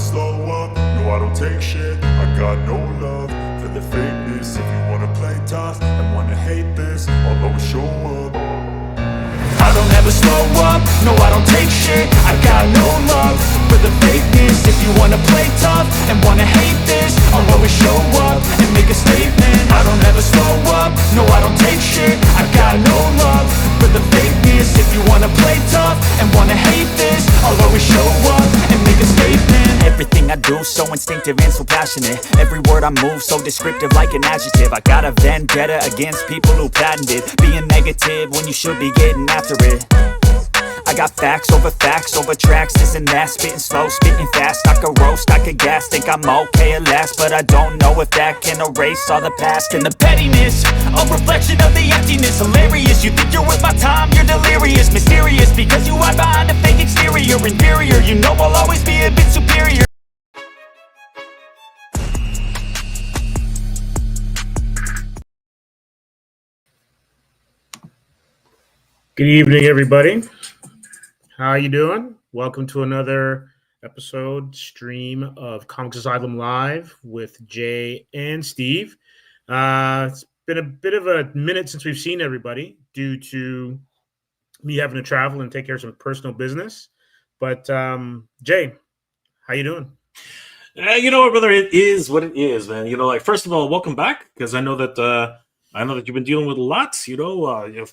slow up, no I don't take shit. I got no love for the fakeness. If you wanna play tough and wanna hate this, I'll always show up. I don't ever slow up, no I don't take shit. I got no love for the fakeness. If you wanna play tough and wanna hate this, I'll always show up and make a statement. I don't ever slow up, no I don't take shit. I got no love for the fakeness. If you wanna play tough and wanna hate this, I'll always show up and make a statement. Everything I do so instinctive and so passionate. Every word I move so descriptive like an adjective. I got a vendetta against people who patented being negative when you should be getting after it. I got facts over tracks, this and that. Spitting slow, spitting fast, I could roast, I could gas. Think I'm okay at last, but I don't know if that can erase all the past. And the pettiness, a reflection of the emptiness. Hilarious, you think you're worth my time, you're delirious. Mysterious, because you hide behind a fake exterior. Inferior, you know I'll always be a bit superior. Good evening, everybody. How you doing? Welcome to another stream of Comix Asylum Live with Jay and Steve. It's been a bit of a minute since we've seen everybody due to me having to travel and take care of some personal business. But Jay, how you doing? You know what, brother? It is what it is, man. You know, like, first of all, welcome back, because I know that you've been dealing with lots,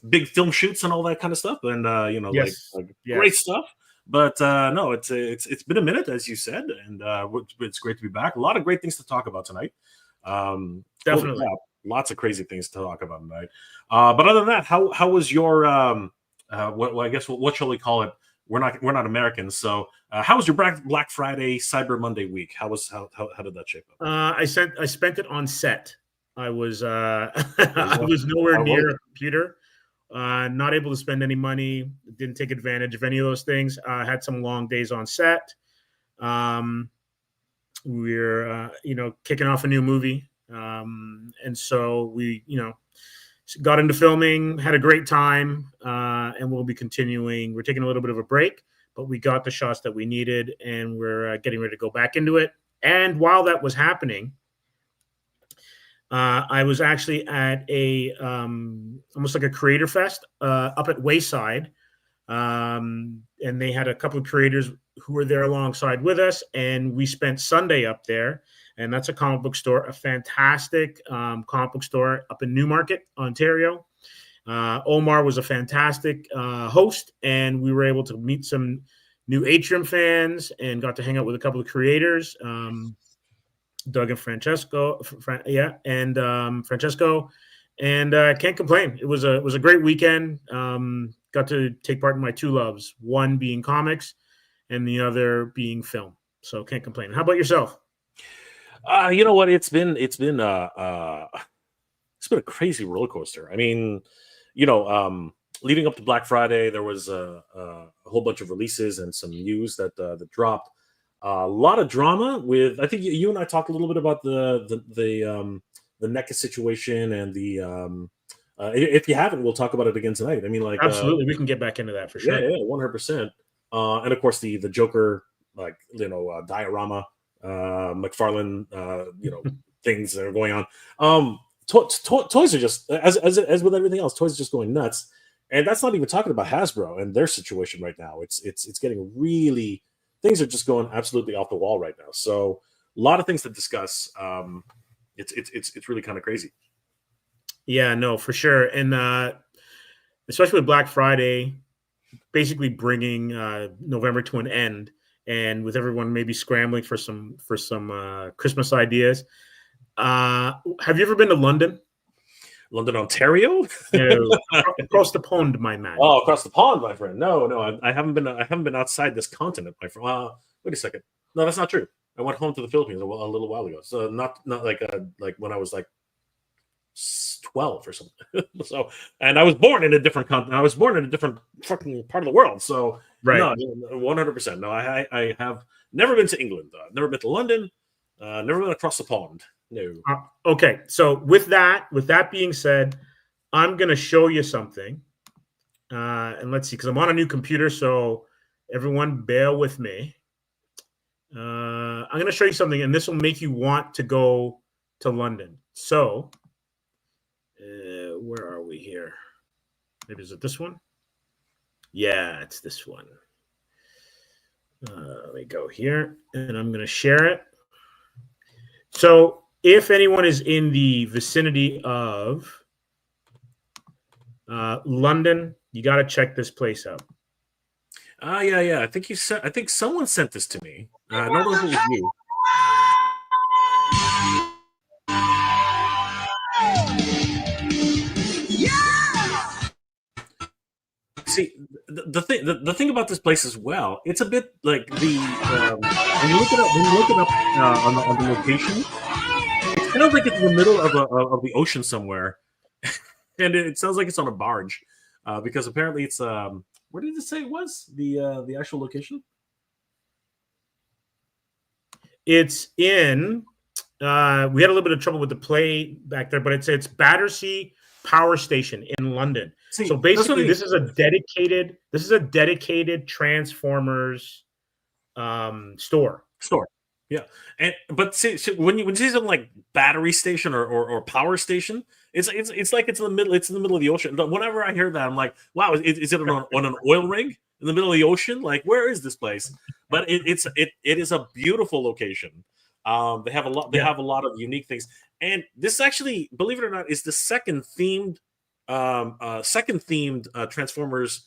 big film shoots and all that kind of stuff, and Yes. Great stuff. But no, it's been a minute, as you said, and it's great to be back. A lot of great things to talk about tonight. Definitely, lots of crazy things to talk about tonight. But other than that, how was your what shall we call it? We're not Americans, so how was your Black Friday, Cyber Monday week? How did that shape up? I spent it on set. I was I was nowhere near a computer, not able to spend any money, didn't take advantage of any of those things. I had some long days on set. We're kicking off a new movie, and so we got into filming, had a great time, and we'll be continuing. We're taking a little bit of a break, but we got the shots that we needed, and we're getting ready to go back into it. And while that was happening, I was actually at a almost like a creator fest up at Wayside, and they had a couple of creators who were there alongside with us, and we spent Sunday up there. And that's a comic book store, a fantastic comic book store up in Newmarket, Ontario. Omar was a fantastic host, and we were able to meet some new Atrium fans and got to hang out with a couple of creators. Doug and Francesco, Francesco, and can't complain. It was a great weekend. Got to take part in my two loves, one being comics, and the other being film. So can't complain. How about yourself? You know what? It's been a crazy roller coaster. I mean, leading up to Black Friday, there was a whole bunch of releases and some news that dropped. A lot of drama with, I think you and I talked a little bit about the NECA situation, and the if you haven't, we'll talk about it again tonight. I mean, like, absolutely, we can get back into that for sure. Yeah, 100%. And of course the Joker, diorama, McFarlane, things that are going on. Toys are just, as with everything else, toys are just going nuts, and that's not even talking about Hasbro and their situation right now. It's getting really. Things are just going absolutely off the wall right now. So a lot of things to discuss. It's really kind of crazy. Yeah, no, for sure. And especially with Black Friday, basically bringing November to an end, and with everyone maybe scrambling for some Christmas ideas. Have you ever been to London? London, Ontario? No, across the pond, my man. Oh, across the pond, my friend. No, I haven't been. I haven't been outside this continent, my friend. Wait a second. No, that's not true. I went home to the Philippines a little while ago. So not like when I was like 12 or something. So, and I was born in a different continent. I was born in a different fucking part of the world. So, right. No, 100%. No, I have never been to England. Never been to London. Never been across the pond. No. Okay, so with that being said, I'm going to show you something. And let's see, because I'm on a new computer, so everyone bear with me. I'm gonna show you something, and this will make you want to go to London. So, where are we here? Maybe is it this one? Yeah, it's this one. Let me go here, and I'm gonna share it. So, if anyone is in the vicinity of London, you got to check this place out. Yeah. I think someone sent this to me. I don't know if it was you. See, the thing about this place as well, it's a bit like the when you look it up on the location, it sounds like it's in the middle of the ocean somewhere, and it sounds like it's on a barge, because apparently it's where did it say it was the actual location? It's in. We had a little bit of trouble with the play back there, but it's Battersea Power Station in London. See, so basically, this is a dedicated Transformers store. Yeah, but see when you see something like battery station or power station, it's like it's in the middle. It's in the middle of the ocean. Whenever I hear that, I'm like, wow, is it on an oil rig in the middle of the ocean? Like, where is this place? But it is a beautiful location. They have a lot. They have a lot of unique things, and this actually, believe it or not, is the second themed Transformers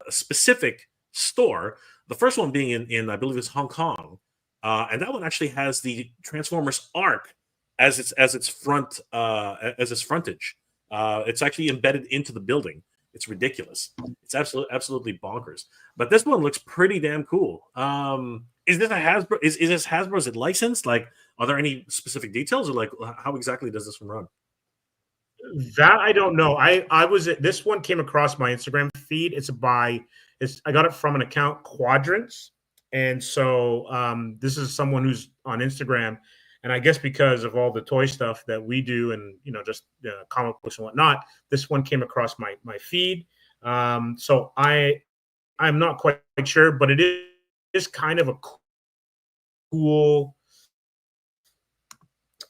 specific store. The first one being in I believe it's Hong Kong, and that one actually has the Transformers arc as its front as its frontage. It's actually embedded into the building. It's ridiculous. It's absolutely bonkers. But this one looks pretty damn cool. Is this a Hasbro? Is this Hasbro? Is it licensed? Like, are there any specific details, or like how exactly does this one run? That I don't know. This one came across my Instagram feed. I got it from an account, Quadrants, and so this is someone who's on Instagram, and I guess because of all the toy stuff that we do, and just comic books and whatnot, this one came across my feed. So I'm not quite sure, but it is kind of a cool,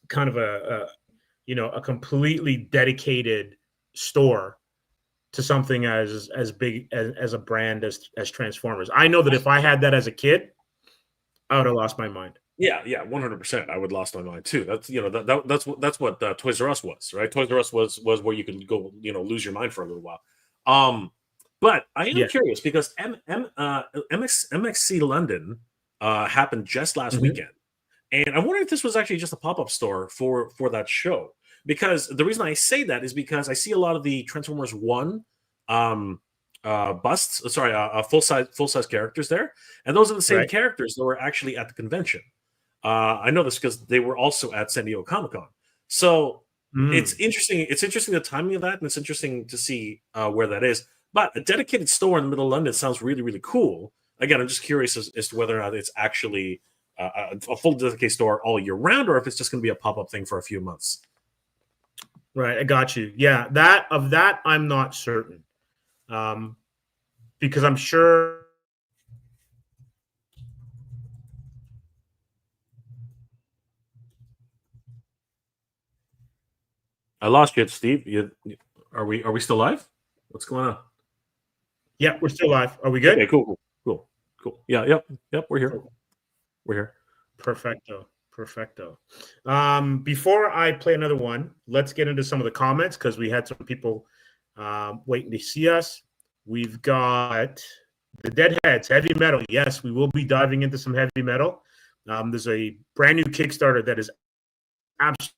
kind of a completely dedicated store to something as big as a brand as Transformers. I know that if I had that as a kid, I would have lost my mind. Yeah, 100%. I would lost my mind too. That's that's what Toys R Us was, right? Toys R Us was where you could go, lose your mind for a little while. But I am curious because MXC London happened just last weekend, and I wonder if this was actually just a pop-up store for that show. Because the reason I say that is because I see a lot of the Transformers 1 busts, full size characters there, and those are the same characters that were actually at the convention. I know this because they were also at San Diego Comic-Con. So it's interesting. It's interesting the timing of that, and it's interesting to see where that is. But a dedicated store in the middle of London sounds really, really cool. Again, I'm just curious as to whether or not it's actually a full dedicated store all year round, or if it's just going to be a pop-up thing for a few months. Right, I got you. Yeah, that I'm not certain, because I'm sure. I lost you, Steve. Are we still live? What's going on? Yeah, we're still live. Are we good? Okay, cool. Yeah, yep. We're here. Perfecto. Before I play another one, let's get into some of the comments because we had some people waiting to see us. We've got the Deadheads, heavy metal. Yes, we will be diving into some heavy metal. There's a brand new Kickstarter that is absolutely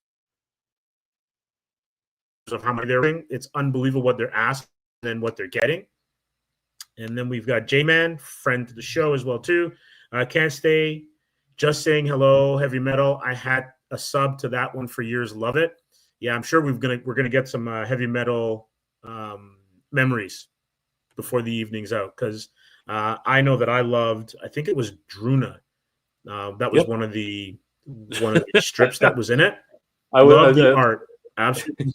of how much they're doing. It's unbelievable what they're asking and what they're getting. And then we've got J-Man, friend to the show as well too. Can't stay. Just saying hello, heavy metal. I had a sub to that one for years. Love it. Yeah, I'm sure we're gonna get some heavy metal memories before the evening's out because I know that I loved. I think it was Druna. That was one of the strips that was in it. I love the art. Absolutely.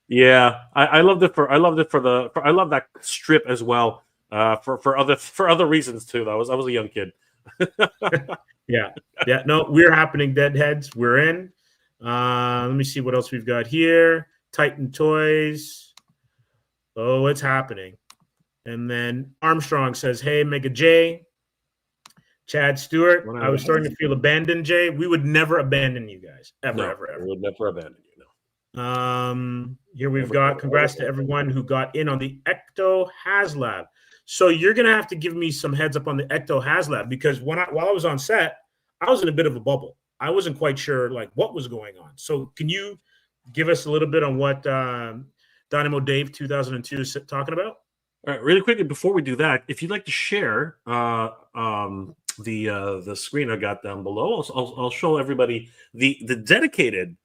Yeah, I loved it for. I love that strip as well. For other reasons too. I was a young kid. Yeah, Yeah, no, we're happening, Deadheads. We're in. Let me see what else we've got here. Titan Toys. Oh, it's happening. And then Armstrong says, hey, Mega J. Chad Stewart, I was starting to feel abandoned, Jay. We would never abandon you guys. Ever. We would never abandon you, no. Here we've got congrats to everyone who got in on the Ecto Haslab. So you're going to have to give me some heads up on the Ecto Haslab, because while I was on set, I was in a bit of a bubble. I wasn't quite sure like what was going on. So can you give us a little bit on what Dynamo Dave 2002 is talking about? All right, really quickly before we do that, if you'd like to share the screen I got down below, I'll show everybody the dedicated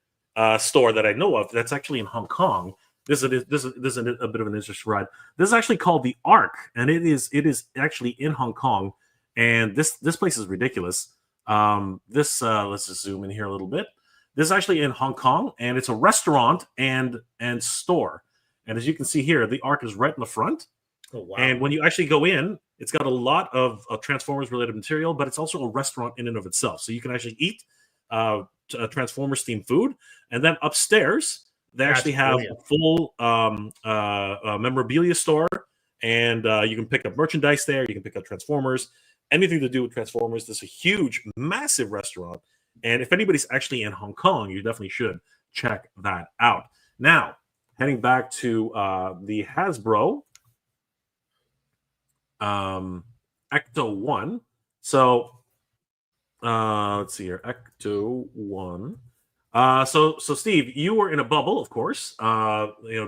store that I know of that's actually in Hong Kong. This is a bit of an interesting ride. This is actually called the Ark, and it is actually in Hong Kong, and this place is ridiculous. Let's just zoom in here a little bit. This is actually in Hong Kong, and it's a restaurant and store. And as you can see here, the Ark is right in the front. Oh, wow. And when you actually go in, it's got a lot of Transformers related material, but it's also a restaurant in and of itself. So you can actually eat Transformers themed food. And then upstairs, they actually have a full memorabilia store. And you can pick up merchandise there. You can pick up Transformers, anything to do with Transformers. There's a huge, massive restaurant. And if anybody's actually in Hong Kong, you definitely should check that out. Now, heading back to the Hasbro Ecto-1. So let's see here, Ecto-1. So Steve, you were in a bubble, of course,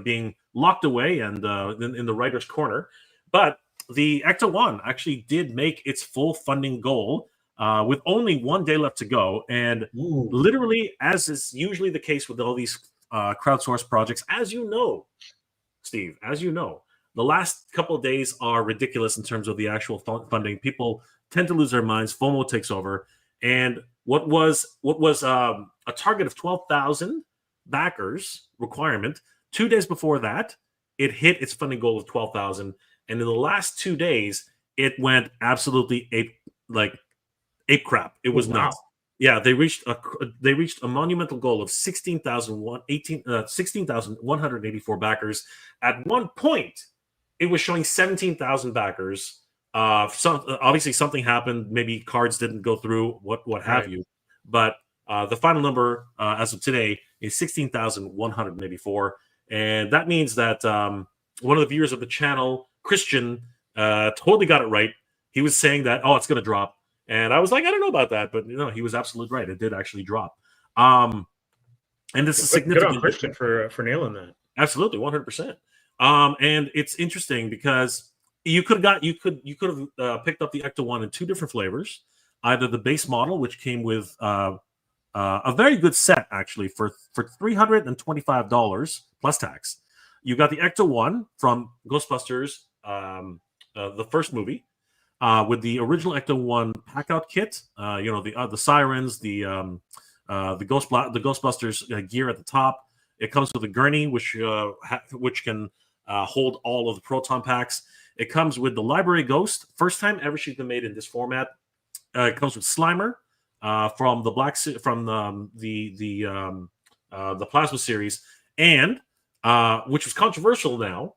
being locked away and in the writer's corner. But the Ecto-1 actually did make its full funding goal with only 1 day left to go. And literally, as is usually the case with all these crowdsourced projects, as you know, Steve, the last couple of days are ridiculous in terms of the actual funding. People tend to lose their minds. FOMO takes over. And what was a target of 12,000 backers requirement, 2 days before that, it hit its funding goal of 12,000. And in the last 2 days, it went absolutely ape crap. It was nuts. Yeah, they reached a monumental goal of 16,184 backers. At one point, it was showing 17,000 backers. Obviously, something happened. Maybe cards didn't go through, what have you. But the final number as of today is 16,184. And that means that one of the viewers of the channel, Christian, totally got it right. He was saying that, it's going to drop. And I was like, I don't know about that. But, he was absolutely right. It did actually drop. And this is significant. Good on Christian for nailing that. Absolutely, 100%. And it's interesting because you could have picked up the Ecto-1 in 2 different flavors, either the base model, which came with a very good set actually for $325 plus tax. You got the Ecto-1 from Ghostbusters, the first movie, with the original Ecto-1 pack-out kit. The sirens, the Ghostbusters gear at the top. It comes with a gurney, which can hold all of the proton packs. It comes with the Library Ghost. First time ever she's been made in this format. It comes with Slimer from the the Plasma series, and which was controversial now.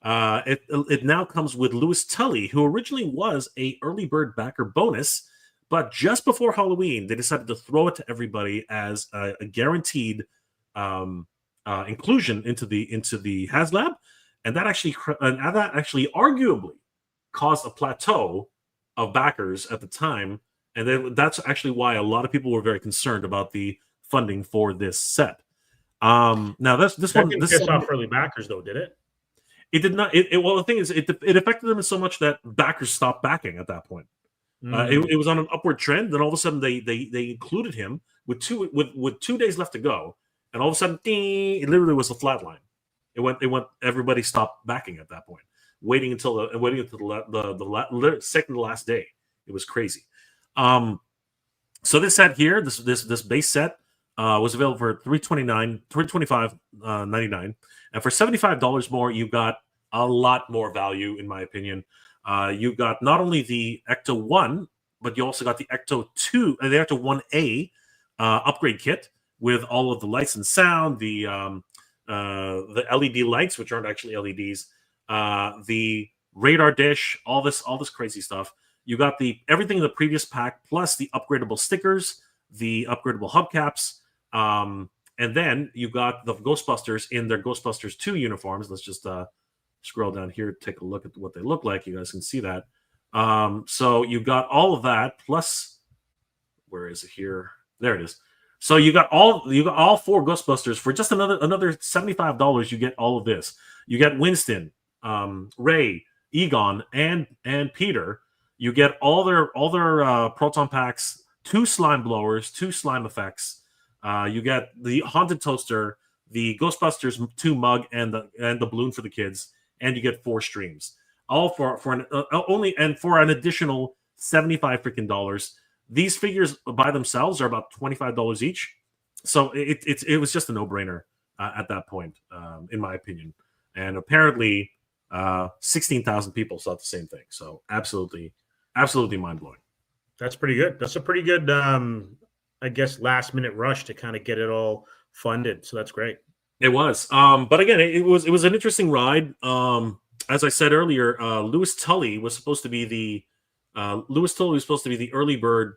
It now comes with Louis Tully, who originally was a early bird backer bonus, but just before Halloween they decided to throw it to everybody as a guaranteed inclusion into the Haslab. And that actually arguably caused a plateau of backers at the time, and then that's actually why a lot of people were very concerned about the funding for this set. Now this didn't piss off early backers, though, did it? It did not. Well, the thing is, it affected them so much that backers stopped backing at that point. It was on an upward trend. Then all of a sudden, they included him with 2 days left to go, and all of a sudden, ding, it literally was a flat line. It went. Everybody stopped backing at that point, waiting until the second to last day. It was crazy. So this set here, this base set, was available for $325.99, and for $75 more, you got a lot more value, in my opinion. You got not only the Ecto-1 but you also got the Ecto-2, the Ecto-1A upgrade kit with all of the lights and sound, the LED lights, which aren't actually LEDs, the radar dish, all this crazy stuff. You got everything in the previous pack, plus the upgradable stickers, the upgradable hubcaps, and then you got the Ghostbusters in their Ghostbusters 2 uniforms. Let's just scroll down here, take a look at what they look like. You guys can see that. So you got all of that, plus, where is it here? There it is. So you got all 4 Ghostbusters for just another $75. You get all of this. You get Winston, Ray, Egon, and Peter. You get all their proton packs, 2 slime blowers, 2 slime effects. You get the haunted toaster, the Ghostbusters 2 mug, and the balloon for the kids, and you get 4 streams, all for an additional $75 freaking dollars. These figures by themselves are about $25 each, so it was just a no-brainer at that point, in my opinion. And apparently, 16,000 people saw the same thing. So absolutely mind-blowing. That's pretty good. That's a pretty good, I guess, last-minute rush to kind of get it all funded. So that's great. It was. But again, it was an interesting ride. As I said earlier, Louis Tully was supposed to be the early bird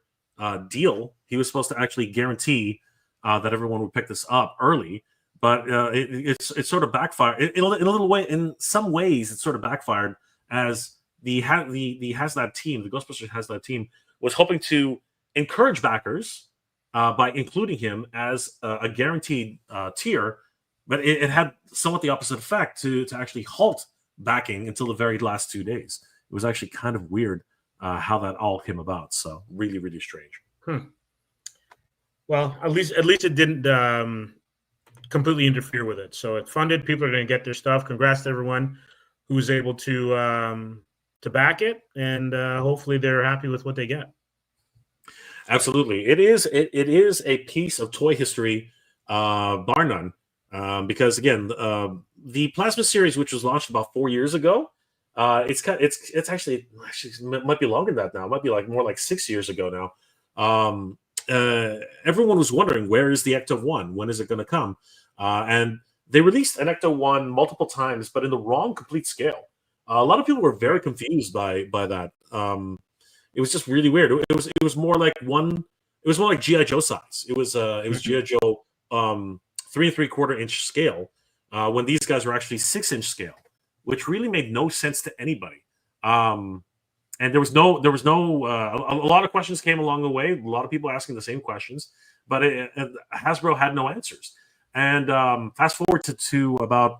deal. He was supposed to actually guarantee that everyone would pick this up early, but it sort of backfired in a little way. In some ways, it sort of backfired, as the Haslab team, the Ghostbusters Haslab team, was hoping to encourage backers by including him as a guaranteed tier, but it had somewhat the opposite effect to actually halt backing until the very last 2 days. It was actually kind of weird how that all came about. So really, really strange. Well, at least it didn't completely interfere with it. So it's funded. People are going to get their stuff. Congrats to everyone who was able to back it, and hopefully they're happy with what they get. Absolutely, it is a piece of toy history, bar none. Because again, the Plasma series, which was launched about 4 years ago, it's actually it might be longer than that now. It might be more like 6 years ago now. Everyone was wondering, where is the Ecto-1? When is it going to come? And they released an Ecto-1 multiple times, but in the wrong complete scale. A lot of people were very confused by that. It was just really weird. It was more like G.I. Joe size. It was G.I. Joe 3 3/4 inch scale, when these guys were actually 6-inch scale, which really made no sense to anybody. And there was no a lot of questions came along the way. A lot of people asking the same questions, but Hasbro had no answers. And fast forward to about,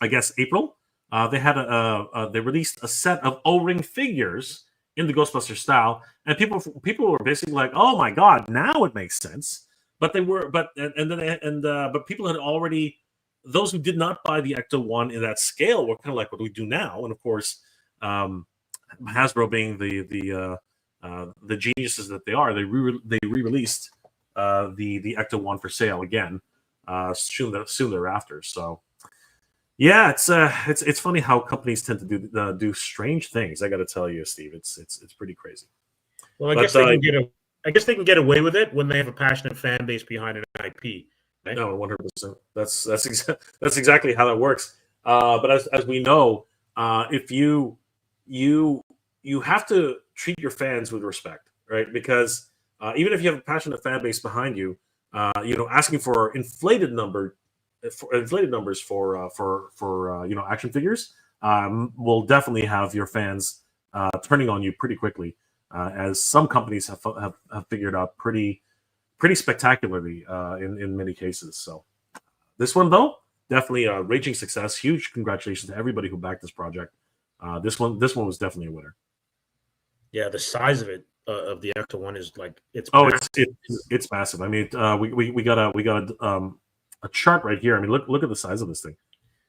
I guess, April, they released a set of O-ring figures in the Ghostbuster style, and people were basically like, "Oh my God, now it makes sense." But people had already, those who did not buy the Ecto-1 in that scale were kind of like, "What do we do now?" And of course, Hasbro, being the geniuses that they are, they re-released the Ecto-1 for sale again soon thereafter. So yeah, it's funny how companies tend to do strange things. I got to tell you, Steve, it's pretty crazy. Well, I guess they can get away with it when they have a passionate fan base behind an IP. Right? No, 100%. That's exactly how that works. But as we know, if you have to treat your fans with respect, right? Because even if you have a passionate fan base behind you, asking for inflated numbers for action figures will definitely have your fans turning on you pretty quickly, as some companies have figured out pretty spectacularly in many cases. So this one, though, definitely a raging success. Huge congratulations to everybody who backed this project. This one was definitely a winner. Yeah, the size of it, of the Ecto-1, is like it's massive. I mean, we got a chart right here. I mean, look at the size of this thing.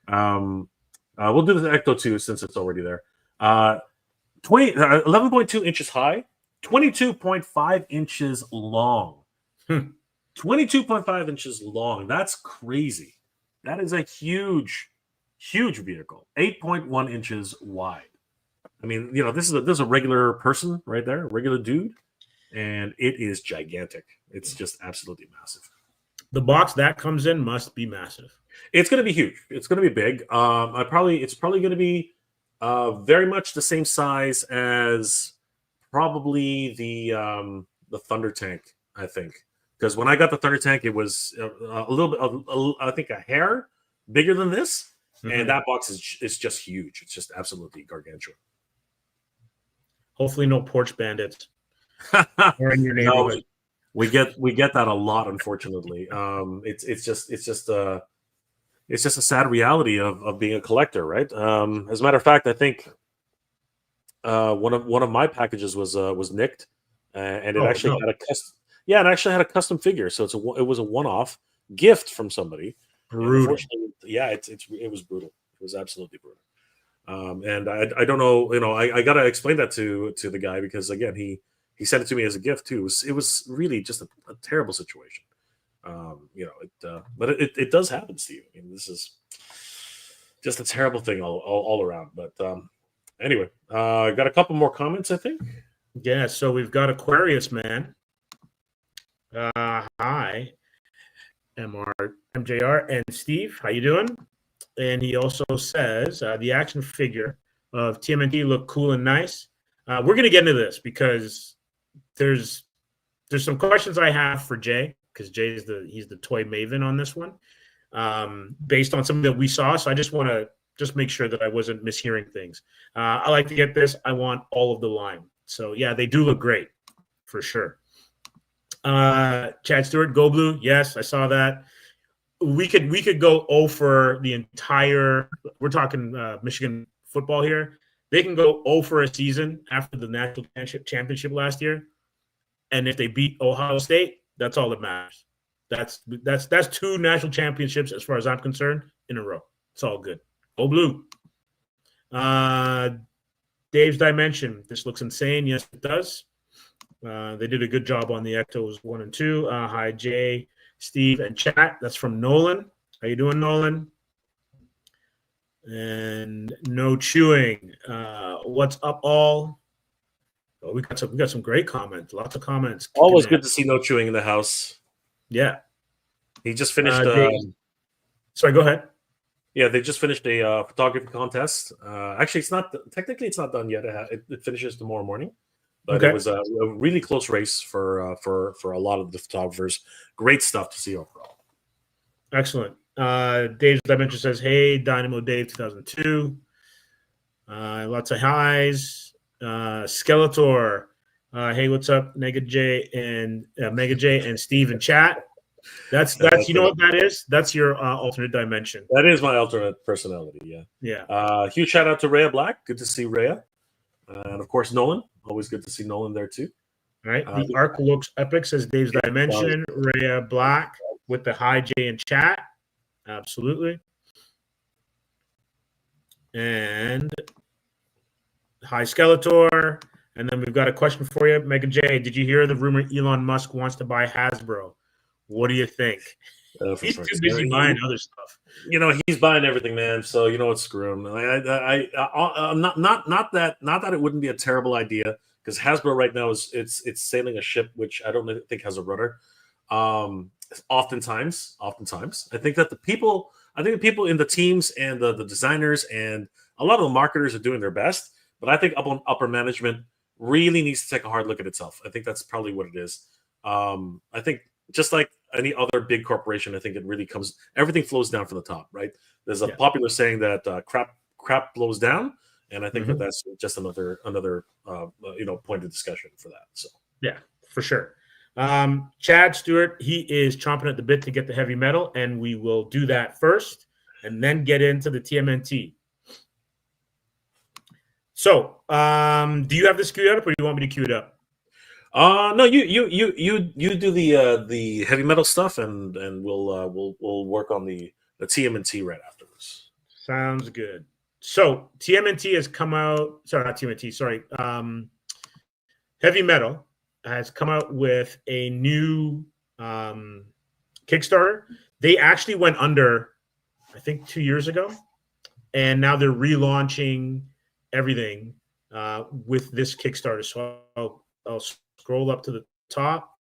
We'll do the Ecto-2 since it's already there. 11.2 inches high, 22.5 inches long. 22.5 inches long. That's crazy. That is a huge vehicle. 8.1 inches wide. I mean, this is a regular person right there, a regular dude, and it is gigantic. It's just absolutely massive. The box that comes in must be massive. It's going to be huge. It's going to be big. It's probably going to be very much the same size as probably the Thunder Tank, I think. Because when I got the Thunder Tank, it was a little bit, I think, a hair bigger than this, and that box is just huge. It's just absolutely gargantuan. Hopefully, no porch bandits or in your neighborhood. No, we get that a lot, unfortunately. It's just a sad reality of being a collector, right? As a matter of fact, I think one of my packages was nicked, and it actually had a custom. Yeah, it actually had a custom figure, so it was a one-off gift from somebody. Unfortunately, yeah, it was brutal. It was absolutely brutal. And I don't know, I gotta explain that to the guy, because again, he sent it to me as a gift too. It was really just a terrible situation. But it does happen, Steve. I mean, this is just a terrible thing all around. But anyway, got a couple more comments, I think. Yeah, so we've got Aquarius Man. Hi, MJR and Steve. How you doing? And he also says the action figure of TMNT looked cool and nice. We're gonna get into this because there's some questions I have for Jay, because Jay's he's the toy maven on this one, based on something that we saw. So I just want to make sure that I wasn't mishearing things. I like to get this. I want all of the line. So yeah, they do look great for sure. Chad Stewart, Go Blue. Yes, I saw that. We could go 0 for the entire. We're talking Michigan football here. They can go 0 for a season after the national championship last year, and if they beat Ohio State, that's all that matters. That's 2 national championships as far as I'm concerned in a row. It's all good. Go Blue. Dave's Dimension. This looks insane. Yes, it does. They did a good job on the Ectos 1 and 2. Hi, Jay, Steve, and chat. That's from Nolan. How you doing, Nolan? And No Chewing. What's up, all? Oh, we got some great comments. Lots of comments. Always good to see No Chewing in the house. Yeah. He just finished. Sorry, go ahead. Yeah, they just finished a photography contest. Actually, it's not done yet. It finishes tomorrow morning. But okay. It was a really close race for a lot of the photographers. Great stuff to see overall. Excellent. Dave's Dimension says, "Hey, Dynamo Dave 2002. Lots of highs. Skeletor. Hey, what's up, Mega J and Steve in chat. That's you know what that is? That's your alternate dimension. That is my alternate personality. Yeah. Yeah. Huge shout out to Rhea Black. Good to see Rhea. And of course, Nolan. Always good to see Nolan there too. All right. The arc looks epic, says Dave's Dimension. Rhea Black with the hi J in chat. Absolutely. And hi Skeletor. And then we've got a question for you, Mega J. Did you hear the rumor Elon Musk wants to buy Hasbro? What do you think? He's too busy buying other stuff. He's buying everything, man. So what, screw him. I'm not that it wouldn't be a terrible idea, because Hasbro right now it's sailing a ship which I don't think has a rudder. Oftentimes, I think the people in the teams and the designers and a lot of the marketers are doing their best, but I think upper management really needs to take a hard look at itself. I think that's probably what it is. I think just like any other big corporation, I think everything flows down from the top, right? There's a popular saying that crap blows down, and I think that's just another point of discussion for that. So yeah, for sure. Chad Stewart, he is chomping at the bit to get the heavy metal, and we will do that first, and then get into the TMNT. So, do you have this queued up, or do you want me to queue it up? No, you do the heavy metal stuff, and we'll work on the TMNT right afterwards. Sounds good. So TMNT has come out. Sorry, not TMNT. Sorry, heavy metal has come out with a new Kickstarter. They actually went under, I think, 2 years ago, and now they're relaunching everything with this Kickstarter. So I'll scroll up to the top.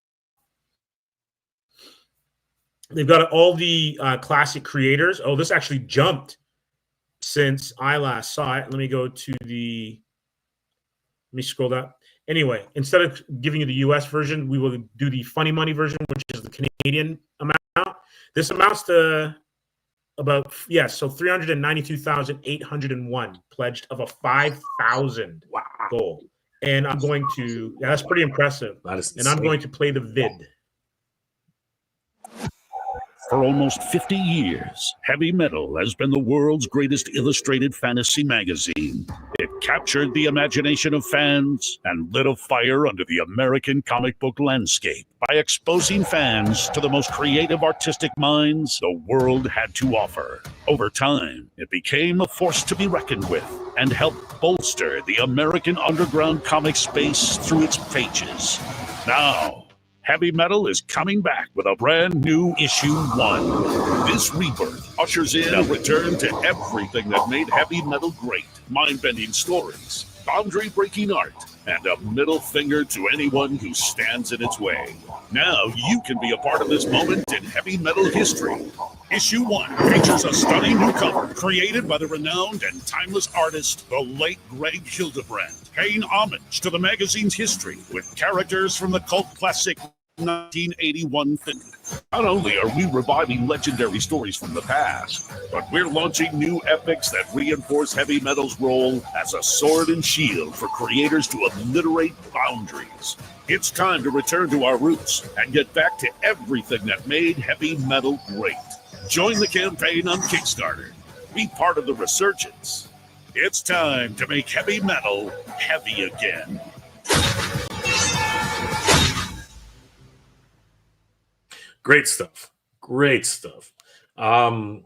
They've got all the classic creators. Oh, this actually jumped since I last saw it. Let me go to the. Let me scroll down. Anyway, instead of giving you the US version, we will do the funny money version, which is the Canadian amount. This amounts to about, so 392,801 pledged of a 5,000 goal. And I'm going to, that's pretty impressive. That is and I'm going to play the vid. For almost 50 years, Heavy Metal has been the world's greatest illustrated fantasy magazine. It captured the imagination of fans and lit a fire under the American comic book landscape by exposing fans to the most creative artistic minds the world had to offer. Over time, it became a force to be reckoned with and helped bolster the American underground comic space through its pages. Now, Heavy Metal is coming back with a brand new issue 1. This rebirth ushers in a return to everything that made Heavy Metal great. Mind-bending stories, boundary-breaking art, and a middle finger to anyone who stands in its way. Now you can be a part of this moment in Heavy Metal history. Issue 1 features a stunning new cover created by the renowned and timeless artist, the late Greg Hildebrand, paying homage to the magazine's history with characters from the cult classic 1981 film. Not only are we reviving legendary stories from the past, but we're launching new epics that reinforce Heavy Metal's role as a sword and shield for creators to obliterate boundaries. It's time to return to our roots and get back to everything that made Heavy Metal great. Join the campaign on Kickstarter. Be part of the resurgence. It's time to make Heavy Metal heavy again. Great stuff. Great stuff. I'm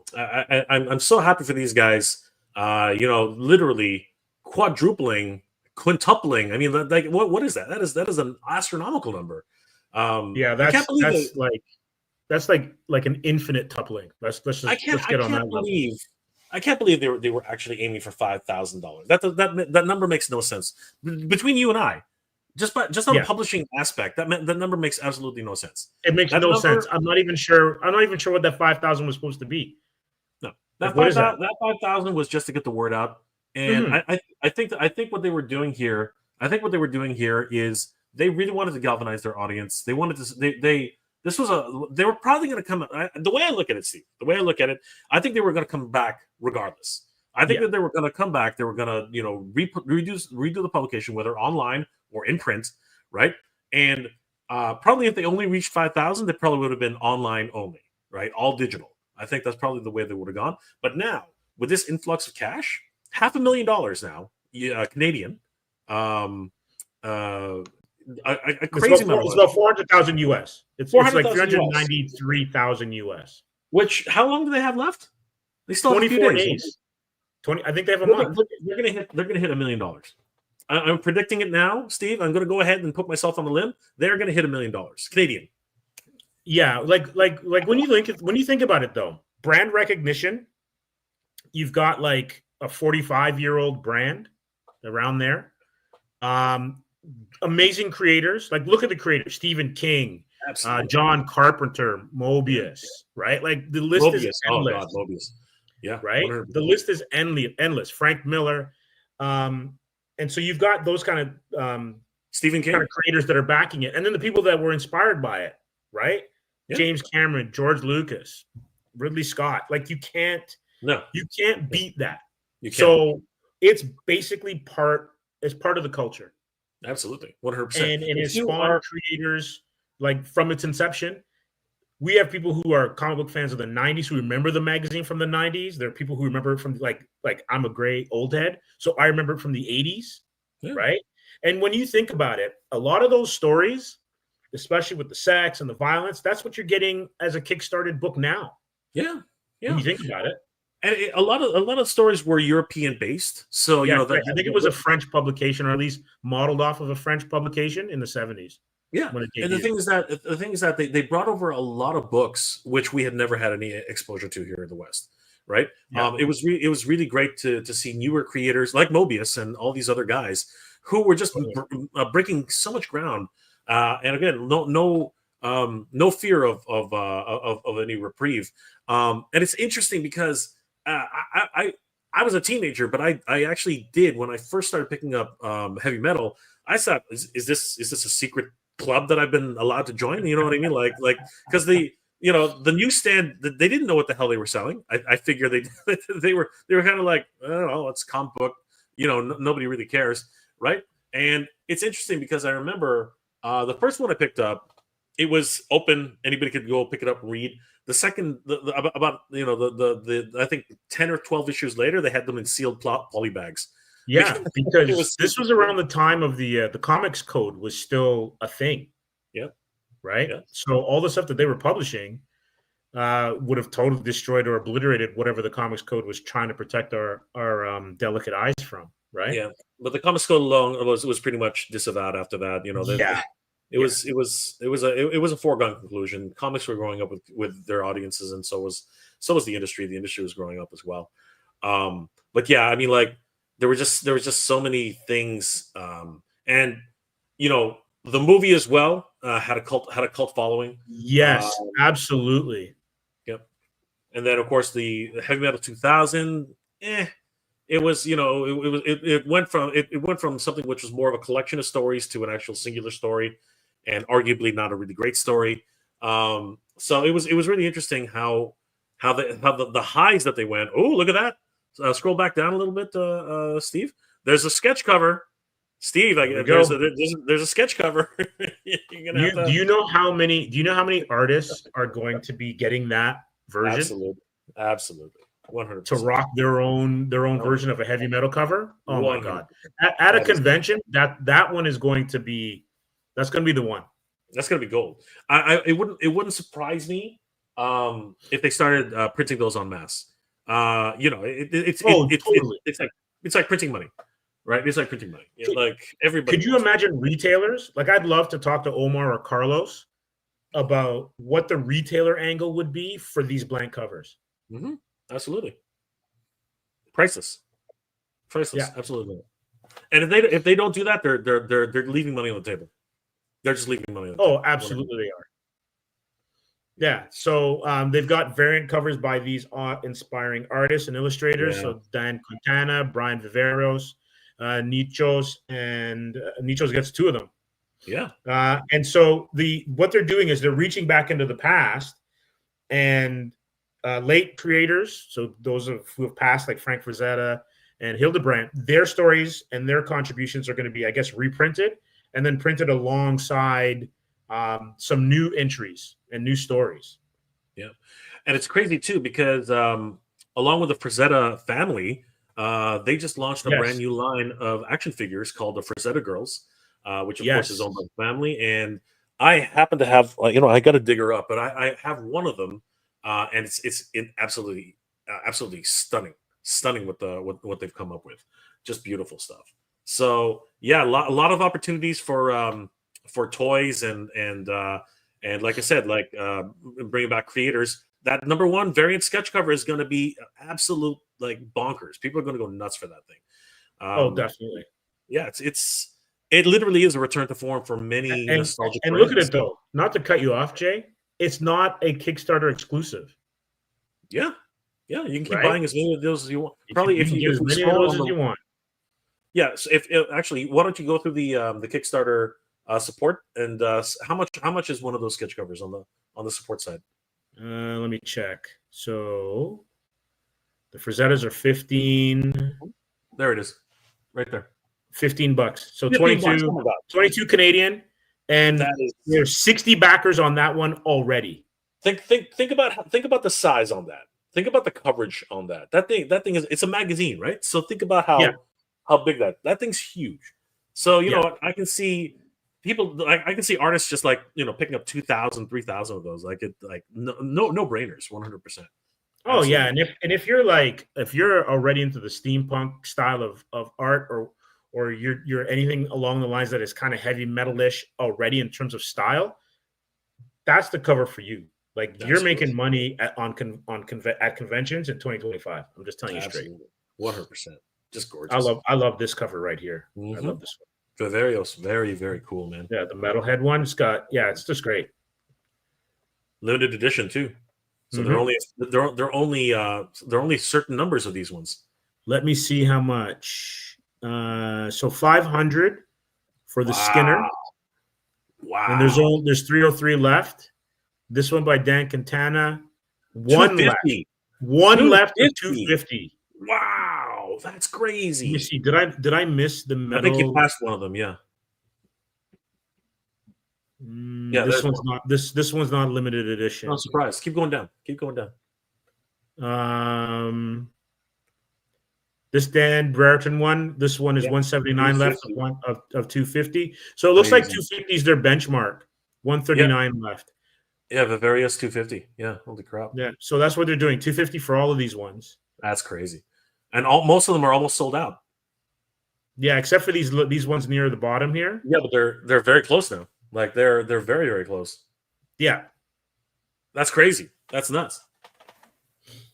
so happy for these guys. Literally quadrupling, quintupling. I mean, like, what is that? That is an astronomical number. That's like an infinite tupling. Let's get on that level. I can't believe they were actually aiming for $5,000. That number makes no sense between you and I. Just on the publishing aspect, that number makes absolutely no sense. It makes no sense. I'm not even sure what that 5,000 was supposed to be. No, that 5,000 was just to get the word out. And I think what they were doing here. I think what they were doing here is they really wanted to galvanize their audience. They wanted to. They were probably going to come. The way I look at it, Steve. The way I look at it, I think they were going to come back regardless. I think that they were going to come back. They were going to, redo the publication, whether online or in print, right? And probably if they only reached 5,000, they probably would have been online only, right? All digital. I think that's probably the way they would have gone. But now, with this influx of cash, $500,000 now, Canadian, a crazy amount. It's about 400,000 US. It's like 393,000 US. Which, how long do they have left? They still have 24 days. 20. I think they have a month. They're gonna hit $1 million. I'm predicting it now, Steve. I'm gonna go ahead and put myself on the limb. They're gonna hit $1 million Canadian. Yeah, like when you think about it though, brand recognition. You've got like a 45-year-old brand around there. Amazing creators. Like look at the creators: Stephen King, John Carpenter, Mobius. Right? Like the list is endless. Oh God, Mobius. Yeah, right. 100%. The list is endless. Frank Miller, and so you've got those kind of Stephen King kind of creators that are backing it, and then the people that were inspired by it, right? Yeah. James Cameron, George Lucas, Ridley Scott. Like you can't beat that. You can't. So it's basically part of the culture. Absolutely, 100%. And it spawned creators like from its inception. We have people who are comic book fans of the 90s who remember the magazine from the 90s. There are people who remember it from like I'm a gray old head. So I remember it from the 80s, right? And when you think about it, a lot of those stories, especially with the sex and the violence, that's what you're getting as a Kickstarted book now. Yeah. When you think about it. And a lot of stories were European based. So, I think it was a French publication, or at least modeled off of a French publication in the 70s. Yeah, and the thing is that they brought over a lot of books which we had never had any exposure to here in the West, right? Yeah. It was really great to see newer creators like Mobius and all these other guys who were just breaking so much ground. And again, no fear of any reprieve. And it's interesting because I was a teenager, but I actually did when I first started picking up heavy metal. I thought, is this a secret club that I've been allowed to join? You know what I mean? Like because the newsstand, they didn't know what the hell they were selling. I figure they were kind of like, oh, it's comic book. Nobody really cares, right? And it's interesting because I remember the first one I picked up, it was open. Anybody could go pick it up and read. The second, about I think 10 or 12 issues later, they had them in sealed poly bags. Yeah, because this was around the time of the Comix code was still a thing. Yep. Right. Yep. So all the stuff that they were publishing would have totally destroyed or obliterated whatever the Comix code was trying to protect our delicate eyes from. Right. Yeah, but the Comix code alone was pretty much disavowed after that. It was a foregone conclusion. Comics were growing up with their audiences, and so was the industry. The industry was growing up as well. But yeah, I mean, like there was just so many things, and the movie as well had a cult following. Yes, absolutely. Yep, and then of course the Heavy Metal 2000. It was, it went from something which was more of a collection of stories to an actual singular story, and arguably not a really great story. So it was really interesting how the highs that they went. Oh, look at that! Scroll back down a little bit, Steve. There's a sketch cover, Steve. There's a sketch cover. Do you know how many artists are going to be getting that version? Absolutely. 100%. To rock their own version of a heavy metal cover. Oh 100%. My god! At a convention, that one is going to be the one. That's going to be gold. It wouldn't surprise me if they started printing those en masse. It's like printing money, right? It's like printing money. Like everybody. Could you imagine retailers? Like I'd love to talk to Omar or Carlos about what the retailer angle would be for these blank covers. Mm-hmm. Absolutely. Priceless. Yeah. Absolutely. And if they don't do that, they're leaving money on the table. They're just leaving money on the table. Oh, absolutely they are. Yeah. So they've got variant covers by these inspiring artists and illustrators. Yeah. So Dan Quintana, Brian Viveros, Nichos, and Nichos gets two of them. Yeah. And so what they're doing is they're reaching back into the past and late creators, so those who have passed, like Frank Frazetta and Hildebrandt, their stories and their contributions are going to be, I guess, reprinted and then printed alongside some new entries and new stories. Yeah, and it's crazy too because along with the Frazetta family, they just launched a brand new line of action figures called the Frazetta Girls, which of course is owned by the family. And I happen to have, I got to dig her up, but I have one of them. And it's absolutely stunning what they've come up with. Just beautiful stuff. So yeah, a lot of opportunities for toys and like I said, like bringing back creators. That #1 variant sketch cover is going to be absolute like bonkers. People are going to go nuts for that thing. Oh, definitely. Yeah, it literally is a return to form for many nostalgic. And look at it though. Not to cut you off, Jay. It's not a Kickstarter exclusive. Yeah, you can keep buying as many of those as you want. Probably if you get as many of those as you want. Yeah. So if actually, why don't you go through the Kickstarter support and how much is one of those sketch covers on the support side? Let me check. So the Frazettas are 15. There it is, right there. $15. So 22 Canadian. And there's 60 backers on that one already. Think about the size on that. Think about the coverage on that. That thing is, it's a magazine, right? So think about how big that thing's huge. So you know what, I can see people, I can see artists just like picking up 2,000, 3,000 of those. Like no brainers, 100%. Oh yeah, and if you're already into the steampunk style of art or you're anything along the lines that is kind of heavy metal-ish already in terms of style, that's the cover for you. Like That's you're making crazy. money at conventions in 2025. I'm just telling you straight. Absolutely. 100%. Just gorgeous. I love this cover right here. I Mhm. love this one. Vivarios, very, very cool, man. Yeah, the metalhead one. It's just great. Limited edition too. So Mhm. they're only certain numbers of these ones. Let me see how much. So 500 for the Skinner, Wow. and there's 303 left. This one by Dan Quintana. One left. 250. One left of 250. Wow, that's Let me crazy. see. Did I miss the metal? I think you passed one of them, yeah. Yeah, this there's one's not this one's not limited edition. No surprise. Keep going down. Keep going down. This Dan Brereton one. This one is Yeah, 179 left 250. of 250. So it looks like Crazy. 250 is their benchmark. 139 left. Yeah, Vivarius 250. Yeah, holy crap. Yeah. So that's what they're doing. 250 for all of these ones. That's crazy. And most of them are almost sold out. Yeah, except for these ones near the bottom here. Yeah, but they're very close now. Like they're very, very close. Yeah. That's crazy. That's nuts.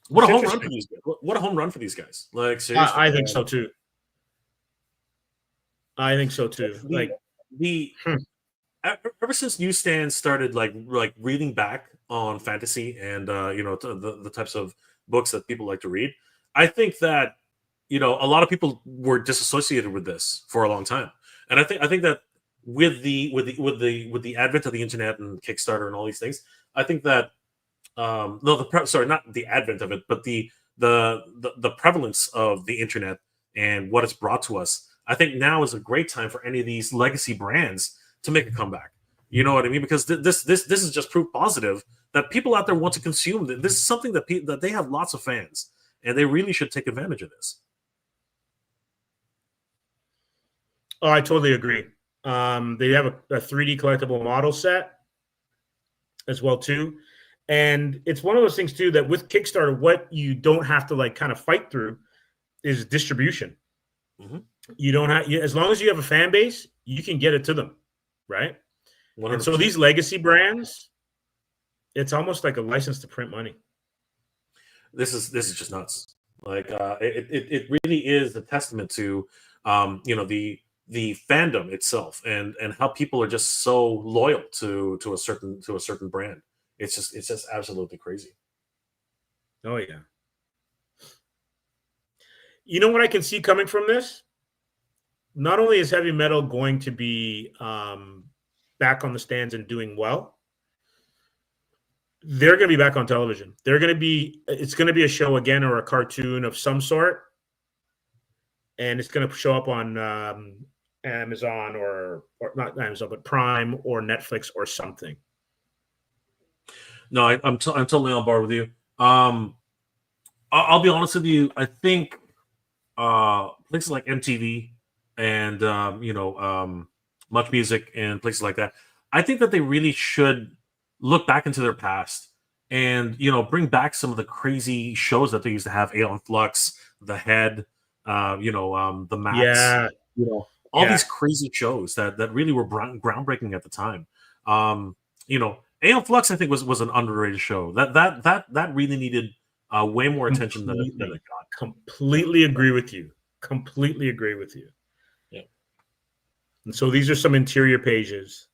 What a home run for these guys. What a home run for these guys. Like seriously. I think so too. I think so too. Ever since Newsstand started like reading back on fantasy and the types of books that people like to read, I think that a lot of people were disassociated with this for a long time, and I think that with the advent of the internet and Kickstarter and all these things, I think that not the advent of it, but the prevalence of the internet and what it's brought to us, I think now is a great time for any of these legacy brands to make a comeback. You know what I mean? Because this is just proof positive that people out there want to consume. This is something that they have lots of fans, and they really should take advantage of this. Oh, I totally agree. They have a 3D collectible model set as well too, and it's one of those things too that with Kickstarter, what you don't have to kind of fight through is distribution. Mm-hmm. You don't have as long as you have a fan base, you can get it to them, right? 100%. And so these legacy brands, it's almost like a license to print money. This is just nuts. Like it really is a testament to the fandom itself and how people are just so loyal to a certain brand. It's just absolutely crazy. Oh yeah. You know what I can see coming from this? Not only is heavy metal going to be back on the stands and doing well, they're going to be back on television. It's going to be a show again or a cartoon of some sort, and it's going to show up on Amazon or not Amazon, but Prime or Netflix or something. No, I'm totally on board with you. I'll be honest with you. I think places like MTV and Much Music and places like that, I think that they really should look back into their past and bring back some of the crazy shows that they used to have. Aeon Flux, The Head, the Max, Yeah. all these crazy shows that really were groundbreaking at the time. Aeon Flux, I think, was an underrated show. That really needed way more attention than it got. Completely agree with you. Completely agree with you. Yeah. And so these are some interior pages.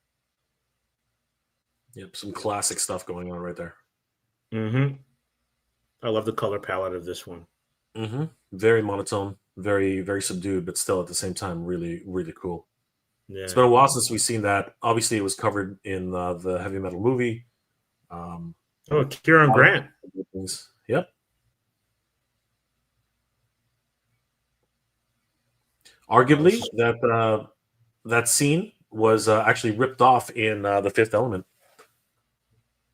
Yep, some classic stuff going on right there. Mm-hmm. I love the color palette of this one. Mm-hmm. Very monotone, very, very subdued, but still at the same time, really, really cool. Yeah. It's been a while since we've seen that. Obviously, it was covered in the heavy metal movie. Kieran Grant. Yep. Arguably, that scene was actually ripped off in The Fifth Element.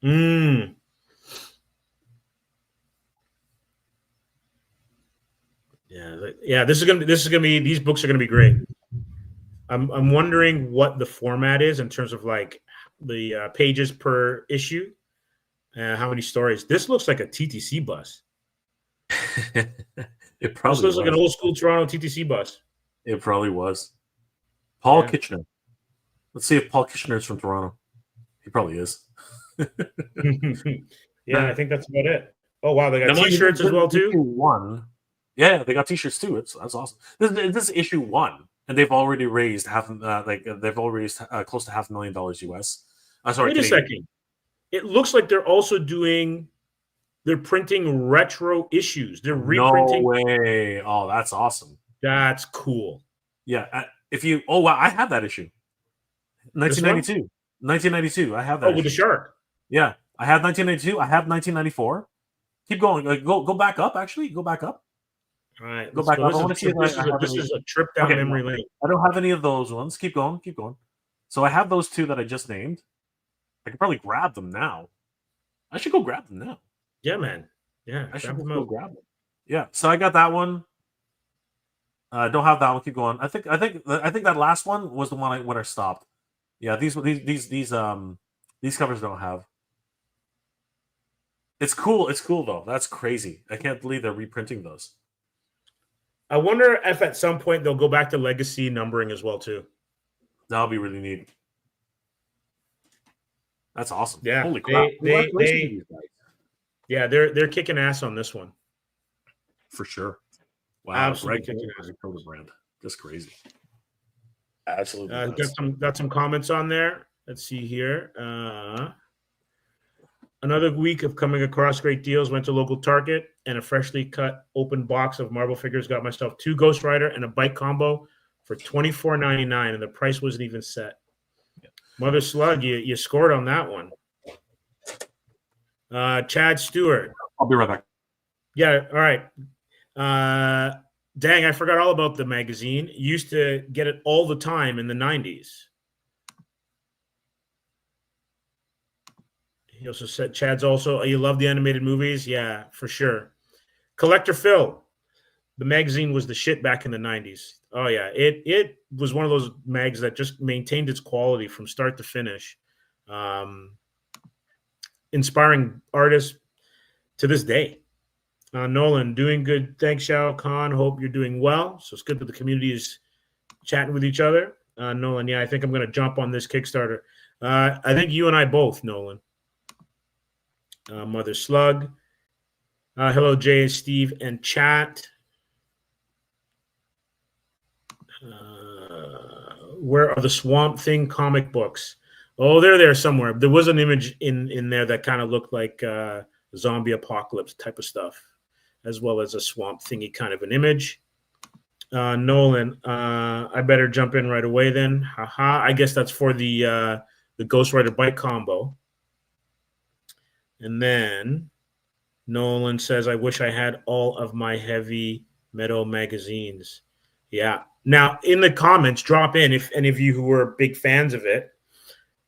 Mm. Yeah. This is gonna be. These books are gonna be great. I'm wondering what the format is in terms of like the pages per issue, how many stories. This looks like a TTC bus. It probably looks like an old school Toronto TTC bus. It probably was. Paul Kitchener. Let's see if Paul Kitchener is from Toronto. He probably is. Yeah, I think that's about it. Oh wow, they got Now, T-shirts as well too. Issue 1. Yeah, they got T-shirts too. That's awesome. This is issue 1, and they've already raised they've already raised close to $500,000 US. Sorry, Wait a Canadian. second. It looks like they're also they're printing retro issues. They're reprinting. No way! Oh, that's awesome. That's cool. Yeah, oh wow, I have that issue. This one? 1992. 1992. I have that. Oh, with the issue. shark. Yeah, I have 1992. I have 1994. Keep going. Go back up. Actually, go back up. All right, Go back up. I want to see if this is a trip down memory lane. I don't have any of those ones. Keep going. Keep going. So I have those 2 that I just named. I could probably grab them now. I should go grab them now. Yeah, man. Yeah, I should go grab them. Yeah. So I got that one. Don't have that one. Keep going. I think that last one was the one when I stopped. Yeah, these covers don't have. It's cool. It's cool though. That's crazy. I can't believe they're reprinting those. I wonder if at some point they'll go back to legacy numbering as well too. That'll be really neat. That's awesome. Yeah, Holy crap! Yeah, they're kicking ass on this one for sure. Wow, absolutely kicking ass. Brand, just crazy. Absolutely. Got some comments on there. Let's see here. Another week of coming across great deals. Went to local Target and a freshly cut open box of Marvel figures. Got myself 2 Ghost Rider and a bike combo for $24.99, and the price wasn't even set. Yeah. Mother Slug, you scored on that one. Chad Stewart. I'll be right back. Yeah, all right. Dang, I forgot all about the magazine. Used to get it all the time in the 90s. He also said, Chad's also, you love the animated movies? Yeah, for sure. Collector Phil. The magazine was the shit back in the 90s. Oh, yeah. It was one of those mags that just maintained its quality from start to finish. Inspiring artists to this day. Nolan, doing good. Thanks, Shao Khan. Hope you're doing well. So it's good that the community is chatting with each other. Nolan, yeah, I think I'm going to jump on this Kickstarter. I think you and I both, Nolan. Mother Slug. Hello, Jay, Steve, and chat. Where are the Swamp Thing comic books? Oh, they're there somewhere. There was an image in there that kind of looked like zombie apocalypse type of stuff, as well as a swamp thingy kind of an image. Nolan, I better jump in right away then. Haha. I guess that's for the Ghost Rider bike combo. And then Nolan says, I wish I had all of my heavy metal magazines. Yeah. Now, in the comments, drop in, if any of you who were big fans of it,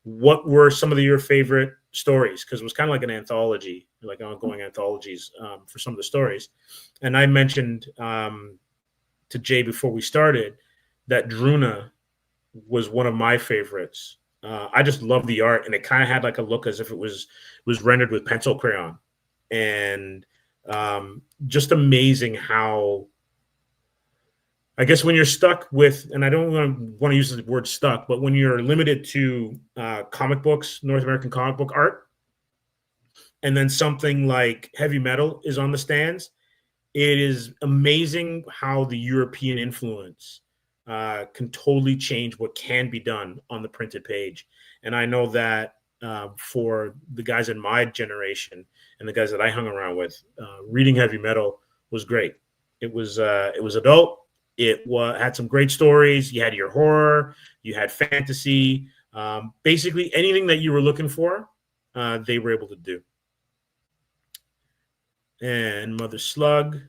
what were some of your favorite stories? Because it was kind of like an anthology, like ongoing anthologies for some of the stories. And I mentioned to Jay before we started that Druna was one of my favorites. I just love the art, and it kind of had like a look as if it was rendered with pencil crayon, and just amazing how, I guess when you're stuck with, and I don't want to use the word stuck, but when you're limited to comic books, North American comic book art, and then something like heavy metal is on the stands, it is amazing how the European influence can totally change what can be done on the printed page. And I know that for the guys in my generation and the guys that I hung around with, reading heavy metal was great. It was adult. It had some great stories. You had your horror, you had fantasy, basically anything that you were looking for, they were able to do. And Mother Slug.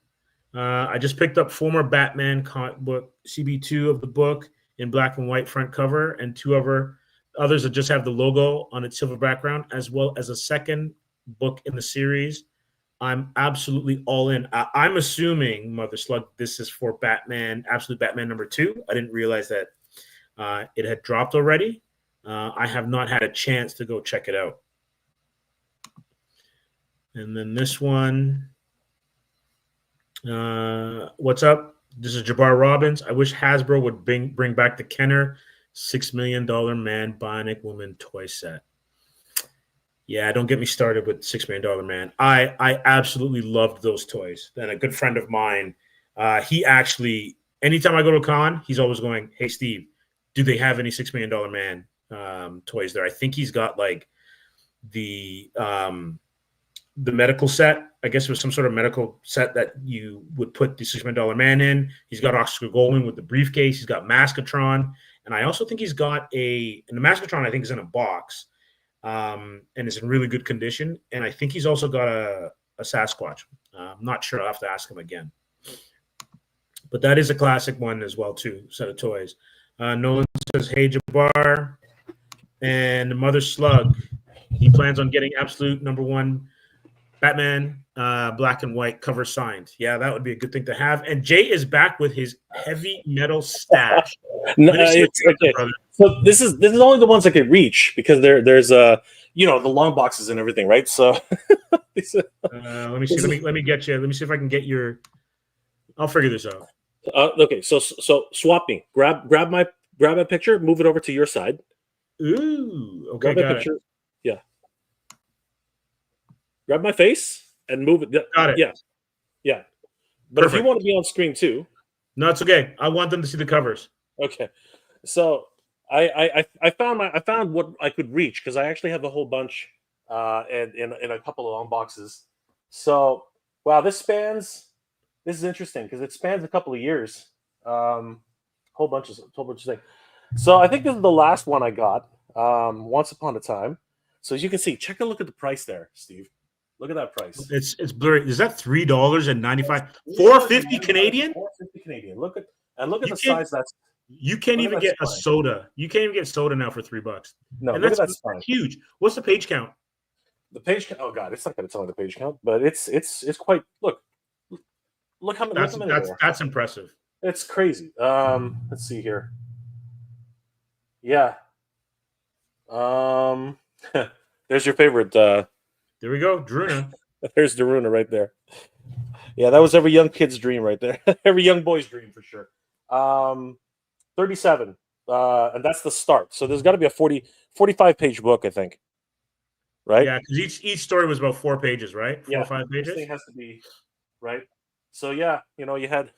I just picked up former Batman comic book, CB2 of the book in black and white front cover, and 2 others that just have the logo on its silver background, as well as a second book in the series. I'm absolutely all in. I'm assuming, Mother Slug, this is for Batman, Absolute Batman #2. I didn't realize that it had dropped already. I have not had a chance to go check it out. And then this one. What's up? This is Jabbar Robbins. I wish Hasbro would bring back the Kenner $6 million man Bionic Woman toy set. Yeah, don't get me started with $6 Million Man. I absolutely loved those toys. Then a good friend of mine, he actually, anytime I go to a con, he's always going, "Hey Steve, do they have any $6 Million Man toys there?" I think he's got like the medical set. I guess it was some sort of medical set that you would put the $6 Million Man in. He's got Oscar Goldman with the briefcase. He's got Maskatron, and I also think he's got and the Maskatron I think is in a box. And is in really good condition. And I think he's also got a Sasquatch. I'm not sure. I'll have to ask him again. But that is a classic one as well, too, set of toys. Nolan says, "Hey, Jabbar." And Mother Slug, he plans on getting absolute #1 Batman black and white cover signed. Yeah, that would be a good thing to have. And Jay is back with his heavy metal stash. No, it's okay. So this is only the ones I could reach because there's the long boxes and everything, right? So let me see. Let me get you. Let me see if I can get your. I'll figure this out. Okay, so swap me. Grab my picture. Move it over to your side. Ooh. Okay. Grab my picture. Yeah. Grab my face and move it. Got it. Yeah. Yeah. But Perfect. if you want to be on screen too. No, it's okay. I want them to see the covers. Okay. So I found what I could reach because I actually have a whole bunch in a couple of long boxes. So wow, this is interesting because it spans a couple of years. Whole bunch of things. So I think this is the last one I got. Once upon a time. So as you can see, check a look at the price there, Steve. Look at that price. It's blurry. Is that $3.95? $4.50 Canadian? $4.50 Canadian. Look at the size that's. You can't even get a soda. You can't even get soda now for $3. No, and look that's at that huge. What's the page count? The page count. Oh God, it's not going to tell me the page count, but it's quite. Look how many. That's impressive. It's crazy. Let's see here. Yeah. There's your favorite. There we go, Druna. There's Daruna right there. Yeah, that was every young kid's dream right there. Every young boy's dream for sure. 37. And that's the start. So there's got to be a 45 page book, I think. Right? Yeah, because each story was about 4 pages, right? 4 or 5 pages. This thing has to be right. So yeah, you had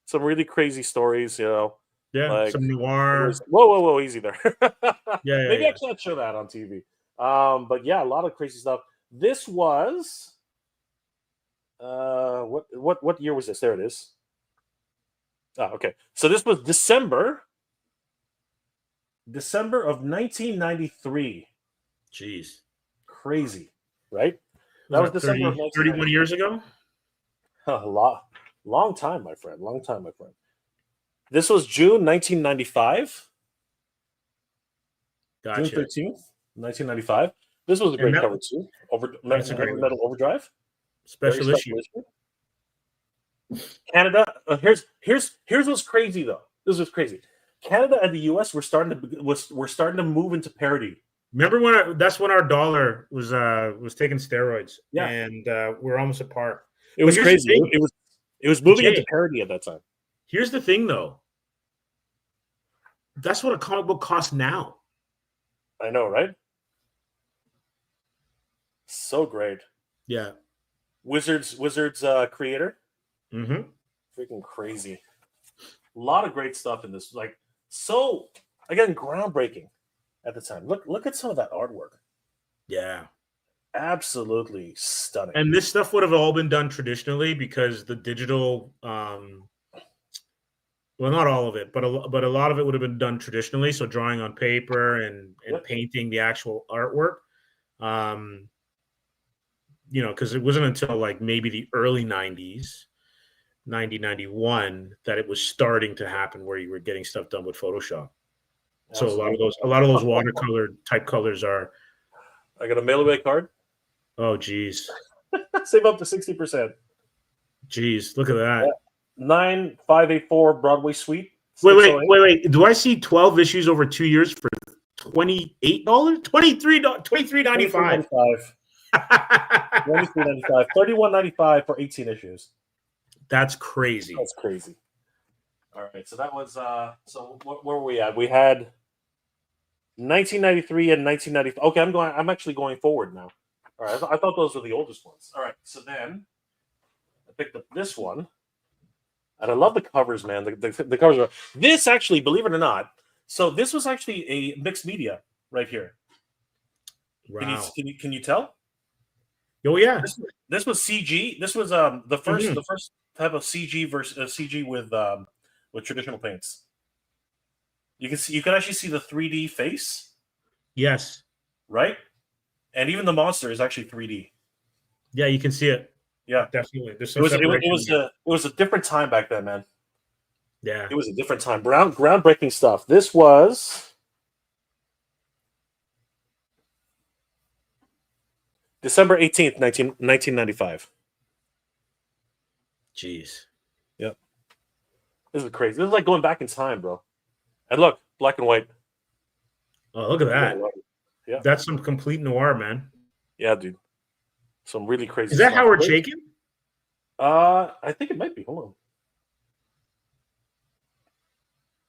some really crazy stories, Yeah, like, some noir. Whoa, easy there. Maybe Yeah. I can't show that on TV. But yeah, a lot of crazy stuff. This was what year was this? There it is. Oh, okay. So this was December of 1993. Jeez. Crazy, right? That was December of 31 years ago? A long time, my friend. This was June 1995. Gotcha. June 13th, 1995. This was a great cover too. That's a great Metal Overdrive. Special issue. Canada. Here's what's crazy though. This was crazy. Canada and the U.S. were starting to move into parity. Remember that's when our dollar was taking steroids. Yeah, and we're almost at par. It was crazy. It was moving into parity at that time. Here's the thing, though. That's what a comic book costs now. I know, right? So great. Yeah. Wizards creator. Mm-hmm. Freaking crazy. A lot of great stuff in this. Like, so, again, groundbreaking at the time. Look at some of that artwork. Yeah. Absolutely stunning. And this stuff would have all been done traditionally because the digital, well, not all of it, but a lot of it would have been done traditionally. So drawing on paper and painting the actual artwork. Because it wasn't until like maybe the early 90s, 91, that it was starting to happen where you were getting stuff done with Photoshop. Absolutely. So a lot of those watercolor type colors are. I got a mail away card. Oh, geez. Save up to 60%. Geez, look at that. Yeah. 9584 Broadway Suite. Wait. Do I see 12 issues over 2 years for $28? $23.95. $23.95. $31.95 for 18 issues. That's crazy. That's crazy. All right, so that was so where were we at? We had 1993 and 1995. Okay, I'm actually going forward now. All right, I thought those were the oldest ones. All right, so then I picked up this one, and I love the covers, man. The covers are this actually, believe it or not. So this was actually a mixed media right here. Wow. Can you tell? Oh yeah. This was CG. This was the first type of CG versus CG with traditional paints. You can actually see the 3D face. Yes. Right? And even the monster is actually 3D. Yeah, you can see it. Yeah, definitely. It was a different time back then, man. Yeah, it was a different time. Groundbreaking stuff. This was December 18th, 1995. Jeez. Yep. This is crazy. This is like going back in time, bro. And look, black and white. Oh, look at that. Yeah. That's some complete noir, man. Yeah, dude. Some really crazy Is that stuff. Howard Chaykin? I think it might be. Hold on.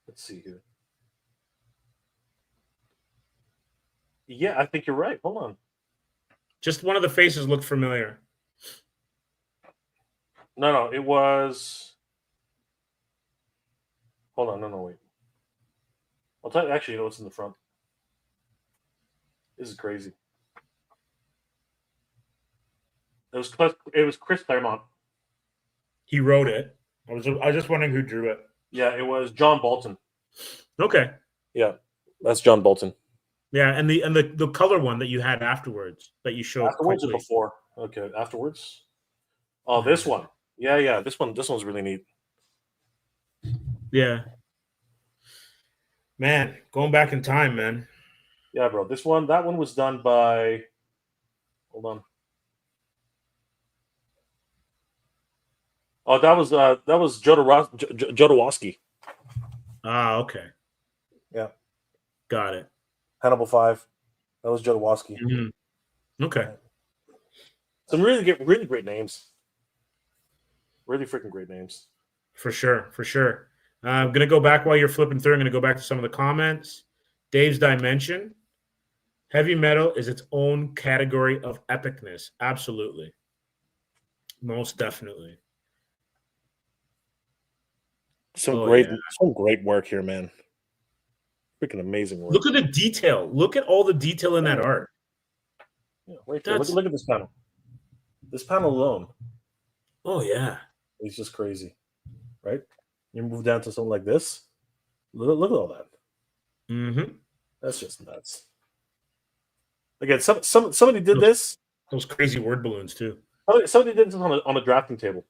Let's see here. Yeah, I think you're right. Hold on. Just one of the faces looked familiar. No, it was. Hold on, no, wait. I'll tell you. Actually, you know what's in the front. This is crazy. It was Chris Claremont. He wrote it. I was just wondering who drew it. Yeah, it was John Bolton. Okay. Yeah, that's John Bolton. Yeah, and the color one that you had afterwards that you showed. Afterwards or before? Okay, afterwards. Oh, this one. Yeah. This one's really neat. Yeah. Man, going back in time, man. Yeah, bro. That one was done by. Hold on. Oh, that was Jodorowsky. Ah, okay. Yeah. Got it. Hannibal 5. That was Jodorowsky. Mm-hmm. Okay. Some really great names. Really freaking great names. For sure. I'm going to go back while you're flipping through. I'm going to go back to some of the comments. Dave's Dimension. Heavy metal is its own category of epicness. Absolutely. Most definitely. Some great work here, man. Freaking amazing work. Look at the detail. Look at all the detail in that art. Yeah, right there. Look at this panel. This panel alone. Oh, yeah. It's just crazy. Right? You move down to something like this. Look at all that. Mm-hmm. That's just nuts. Again, somebody did this. Those crazy word balloons, too. Somebody did this on a drafting table.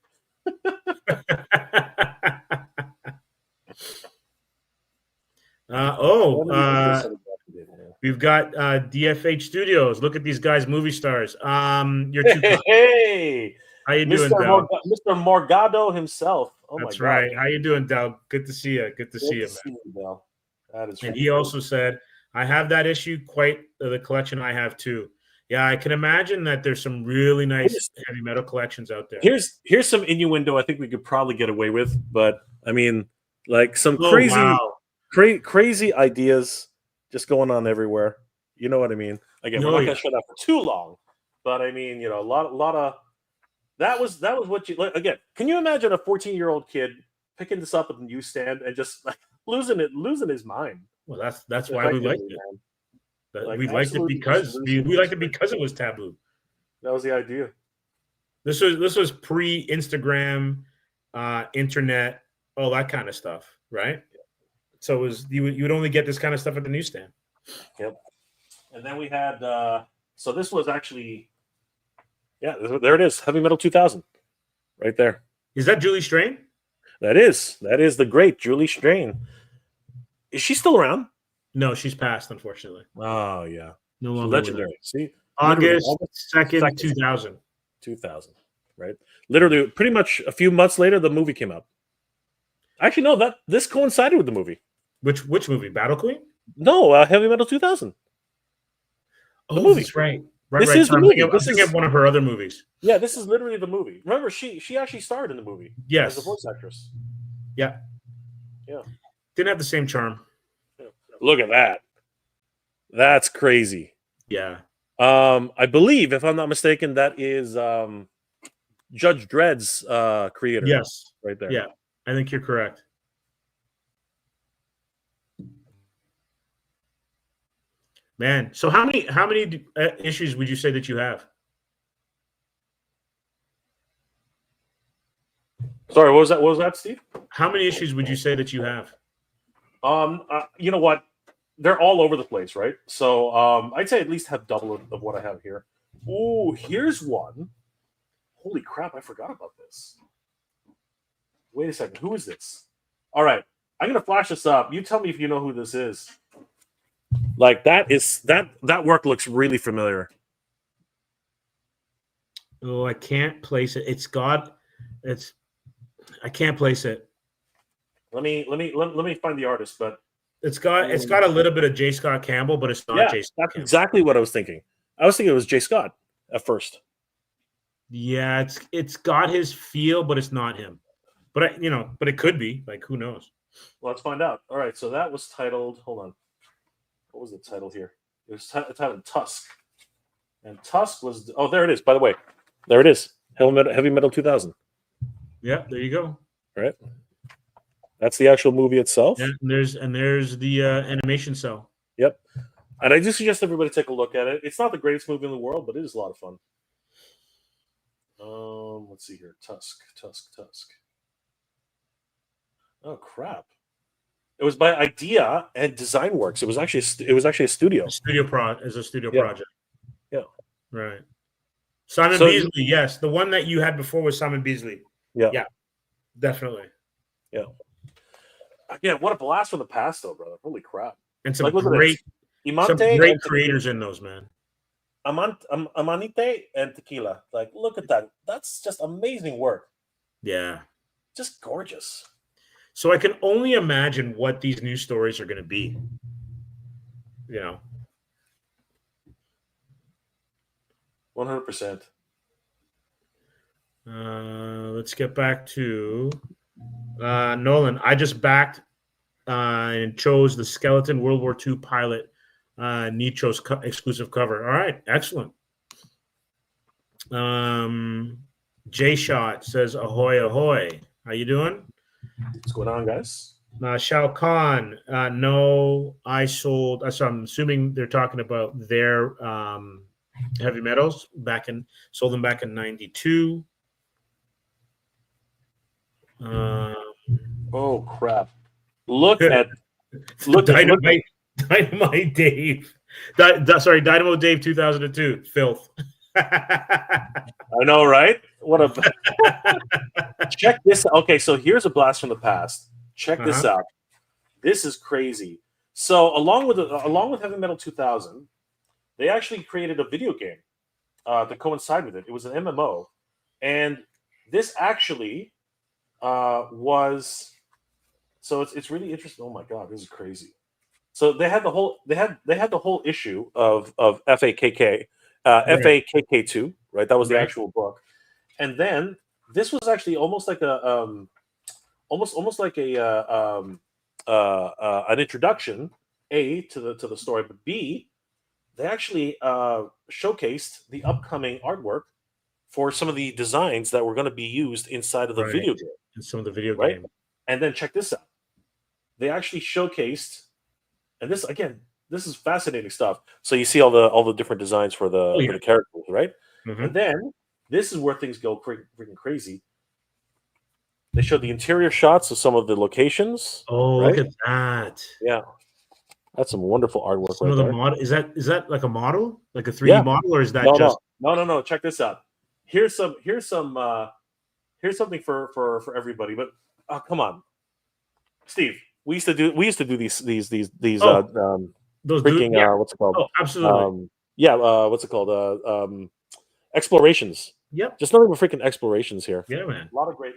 We've got DFH Studios. Look at these guys, movie stars. You're too. Hey, how you doing, Del? Mr. Morgado himself. Oh, that's my God. right. How you doing, Del? Good to see you. Good to see you, man. Del. That is. And he also said, "I have that issue. Quite the collection I have too." Yeah, I can imagine that there's some really nice heavy metal collections out there. Here's some innuendo I think we could probably get away with, but I mean, like some crazy ideas just going on everywhere. You know what I mean? Again, we're not going to shut up for too long, but I mean, a lot of that was what you like. Again, can you imagine a 14-year-old kid picking this up at the newsstand and just like losing his mind? Well, that's why we liked it. We liked it because it was taboo. That was the idea. This was pre-Instagram, internet, all that kind of stuff, right? So it was you would only get this kind of stuff at the newsstand. Yep. And then we had so this was actually there it is, Heavy Metal 2000, right there. Is that Julie Strain? That is the great Julie Strain. Is she still around? No, she's passed, unfortunately. Oh yeah, no longer legendary. See, August 2nd, 2000. 2000, right? Literally, pretty much a few months later, the movie came out. Actually, no, this coincided with the movie. Which movie? Battle Queen? No, Heavy Metal 2000. The movie. That's right. This is the movie. I'm thinking of one of her other movies. Yeah, this is literally the movie. Remember, she actually starred in the movie. Yes, as a voice actress. Yeah. Didn't have the same charm. Look at that. That's crazy. Yeah. I believe, if I'm not mistaken, that is Judge Dredd's creator. Yes. Right there. Yeah, I think you're correct. Man, so how many issues would you say that you have? Sorry, what was that? What was that, Steve? How many issues would you say that you have? You know what? They're all over the place, right? So I'd say at least have double of what I have here. Oh, here's one. Holy crap, I forgot about this. Wait a second, who is this? All right, I'm gonna flash this up. You tell me if you know who this is. Like that work looks really familiar. Oh, I can't place it. I can't place it. Let me find the artist, but It's got a little bit of J. Scott Campbell, but it's not J. Scott that's Campbell. exactly what I was thinking. I was thinking it was J. Scott at first. Yeah, it's got his feel, but it's not him. But but it could be. Like, who knows? Well, let's find out. All right, so that was titled. Hold on, what was the title here? It was titled Tusk, and Tusk was. Oh, there it is. By the way, there it is. Heavy Metal 2000. Yeah, there you go. All right, that's the actual movie itself. Yeah, and there's the animation cell. Yep, and I do suggest everybody take a look at it. It's not the greatest movie in the world, but it is a lot of fun. Let's see here. Tusk. Oh crap! It was by Idea and Design Works. It was actually a studio. A studio project. Yeah. Right. Simon Beasley, yes, the one that you had before was Simon Beasley. Yeah, definitely. Yeah. Again, what a blast from the past, though, brother! Holy crap! And some great creators in those, man. Amanite and Tequila. Like, look at that. That's just amazing work. Yeah. Just gorgeous. So I can only imagine what these new stories are going to be. 100%. Let's get back to Nolan. I just backed and chose the Skeleton World War II pilot Nicho's exclusive cover. All right, excellent. J Shot says ahoy ahoy. How you doing? What's going on, guys? Shao Kahn. No, I sold. So I'm assuming they're talking about their heavy metals sold them back in '92. Oh crap! Look at Dynamite Dave. Dynamo Dave 2002. Filth. I know, right? What a check this. Okay, so here's a blast from the past. Check this out. This is crazy. So along with Heavy Metal 2000, they actually created a video game to coincide with it. It was an MMO, and this actually was. So it's really interesting. Oh my god, this is crazy. So they had the whole issue of FAKK, FAKK2, right? That was the actual book, and then this was actually almost like almost like an introduction, to the story, but B, they actually showcased the upcoming artwork for some of the designs that were going to be used inside of the video game. In some of the video right? game. And then check this out. They actually showcased, and this is fascinating stuff. So you see all the different designs for the characters, right? Mm-hmm. And then this is where things go freaking crazy. They showed the interior shots of some of the locations. Oh, right? look at that! Yeah, that's some wonderful artwork. Some of the model is that like a model, like a 3D model, or is that no? Check this out. Here's something for everybody. But come on, Steve. We used to do these those freaking what's it called? Oh, absolutely. What's it called? Explorations. Yep. Just nothing but freaking explorations here. Yeah, man. A lot of great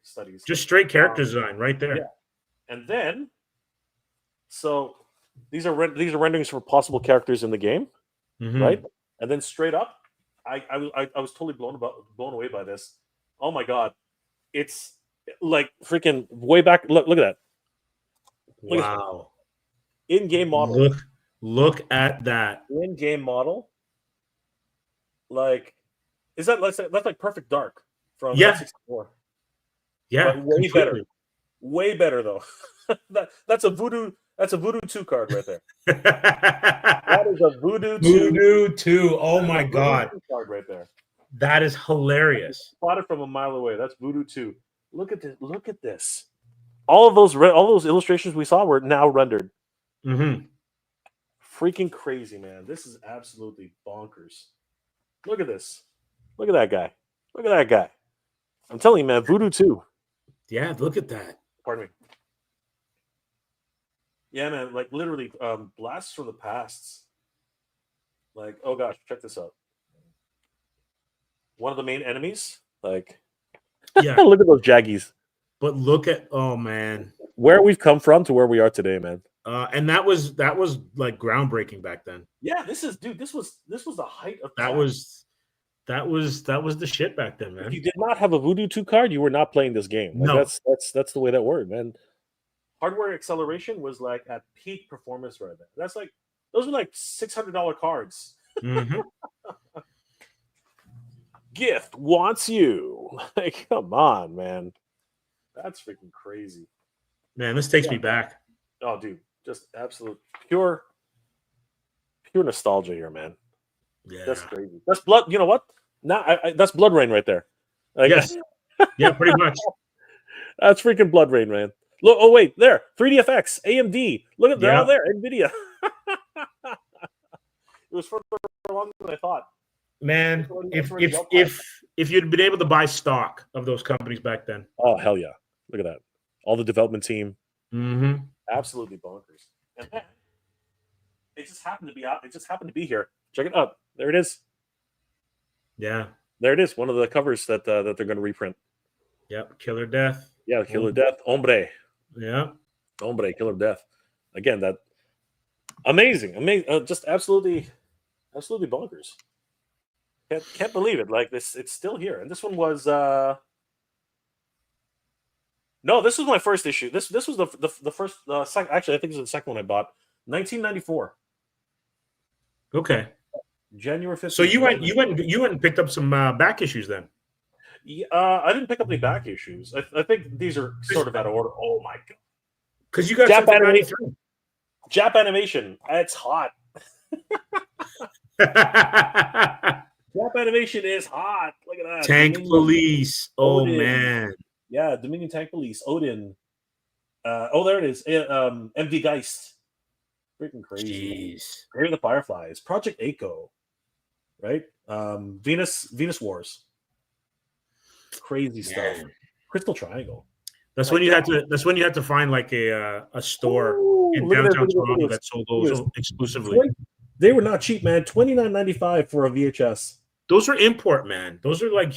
studies. Just straight character design right there. Yeah. And then, so these are renderings for possible characters in the game, right? And then straight up, I was totally blown away by this. Oh my god, it's like freaking way back. Look at that. Wow. In-game model. Look at that. In-game model. Like, is that that's like Perfect Dark from Yeah. N64? Yeah, But way completely. better. Way better though. That's a Voodoo 2 card right there. That is a Voodoo 2. Voodoo 2. Oh my Voodoo God. 2 card right there. That is hilarious. Spotted from a mile away. That's Voodoo 2. Look at this. Look at this. All those illustrations we saw were now rendered. Mm-hmm. Freaking crazy, man. This is absolutely bonkers. Look at this. Look at that guy. Look at that guy. I'm telling you, man, Voodoo 2. Yeah, look at that. Pardon me. Yeah, man, like literally blasts from the past. Like, oh gosh, check this out. One of the main enemies. Like, Yeah. look at those Jaggies. But look at, oh man. Where we've come from to where we are today, man. And that was like groundbreaking back then. Yeah, this was the height of That tech. was the shit back then, man. If you did not have a Voodoo 2 card, you were not playing this game. Like, No. that's the way that worked, man. Hardware acceleration was like at peak performance right there. That's like those were like $600 cards. Mm-hmm. Gift wants you. Like, come on, man. That's freaking crazy. Man, this takes me back. Oh, dude, just absolute pure nostalgia here, man. Yeah. That's crazy. That's blood. You know what? Now that's Blood Rain right there. Like, Yes. Yeah, pretty much. That's freaking Blood Rain, man. Look, oh wait, there. 3DFX, AMD. Look at they're all there. NVIDIA. It was further along than I thought. Man, if you'd been able to buy stock of those companies back then. Oh hell yeah! Look at that. All the development team. Mm-hmm. Absolutely bonkers. And then, it just happened to be out. It just happened to be here. Check it out. There it is. Yeah. There it is. One of the covers that they're going to reprint. Yep. Killer Death. Yeah, Killer Death. Hombre. Yeah. Hombre. Killer Death. Again, that amazing. Just absolutely bonkers. Can't believe it. Like this, it's still here. And this one was no, this was my first issue. This was the first second. Actually, I think this was the second one I bought. 1994. Okay. January 5th. So you went and picked up some back issues then. Yeah, I didn't pick up any back issues. I think these are sort of out of order. Oh my god! Because you got Jap some 93. Jap animation. It's hot. Jap animation is hot. Look at that. Tank Dominion Police. Oh Odin. man. Yeah, Dominion Tank Police. Odin. Oh, there it is. MV Geist. Freaking crazy. Jeez. Grave of the Fireflies. Project Echo. Right. Venus Wars. Crazy stuff. Crystal Triangle. That's when you had to find like a store in downtown Toronto that sold those exclusively. They were not cheap, man. $29.95 for a VHS. Those are import, man. Those are like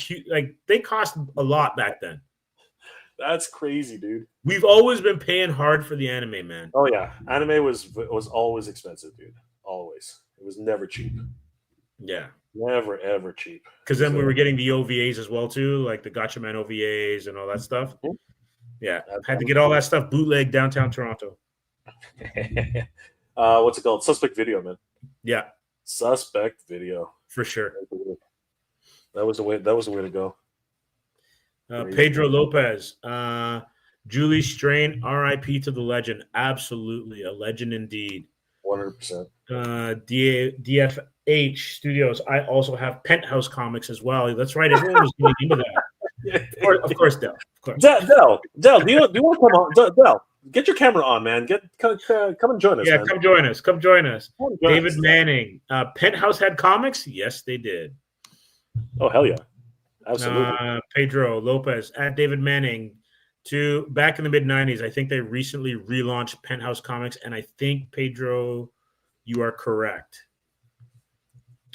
they cost a lot back then. That's crazy, dude. We've always been paying hard for the anime, man. Oh yeah, anime was always expensive, dude. Always. It was never cheap. Yeah. Never ever cheap. Because then we were getting the OVAs as well too, like the Gotcha Man OVAs and all that stuff. Mm-hmm. Yeah, had to get all that stuff bootleg downtown Toronto. What's it called? Suspect Video, man. Yeah, Suspect Video for sure. That was the way. That was the way to go. Pedro Lopez, Julie Strain, R.I.P. to the legend. Absolutely a legend indeed. 100%. DFH Studios. I also have Penthouse Comics as well. That's right. Everyone was going into that. Of course, Del. Of course. Del, do you want to come on? Del, get your camera on, man. Come and join us. Yeah, man. come join us. Come join us. David us. Manning. Penthouse had comics? Yes, they did. Oh, hell yeah. Absolutely. Pedro Lopez at David Manning. Back in the mid-90s, I think they recently relaunched Penthouse Comics, and I think, Pedro, you are correct.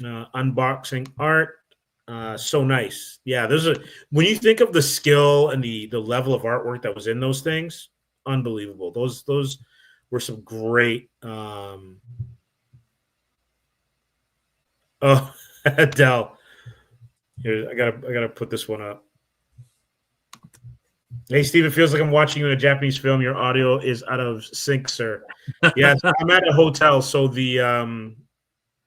Unboxing art. So nice. Yeah, when you think of the skill and the level of artwork that was in those things, unbelievable. Those were some great Adele. Here, I gotta put this one up. Hey, Steve, it feels like I'm watching you in a Japanese film. Your audio is out of sync, sir. Yes, I'm at a hotel, so the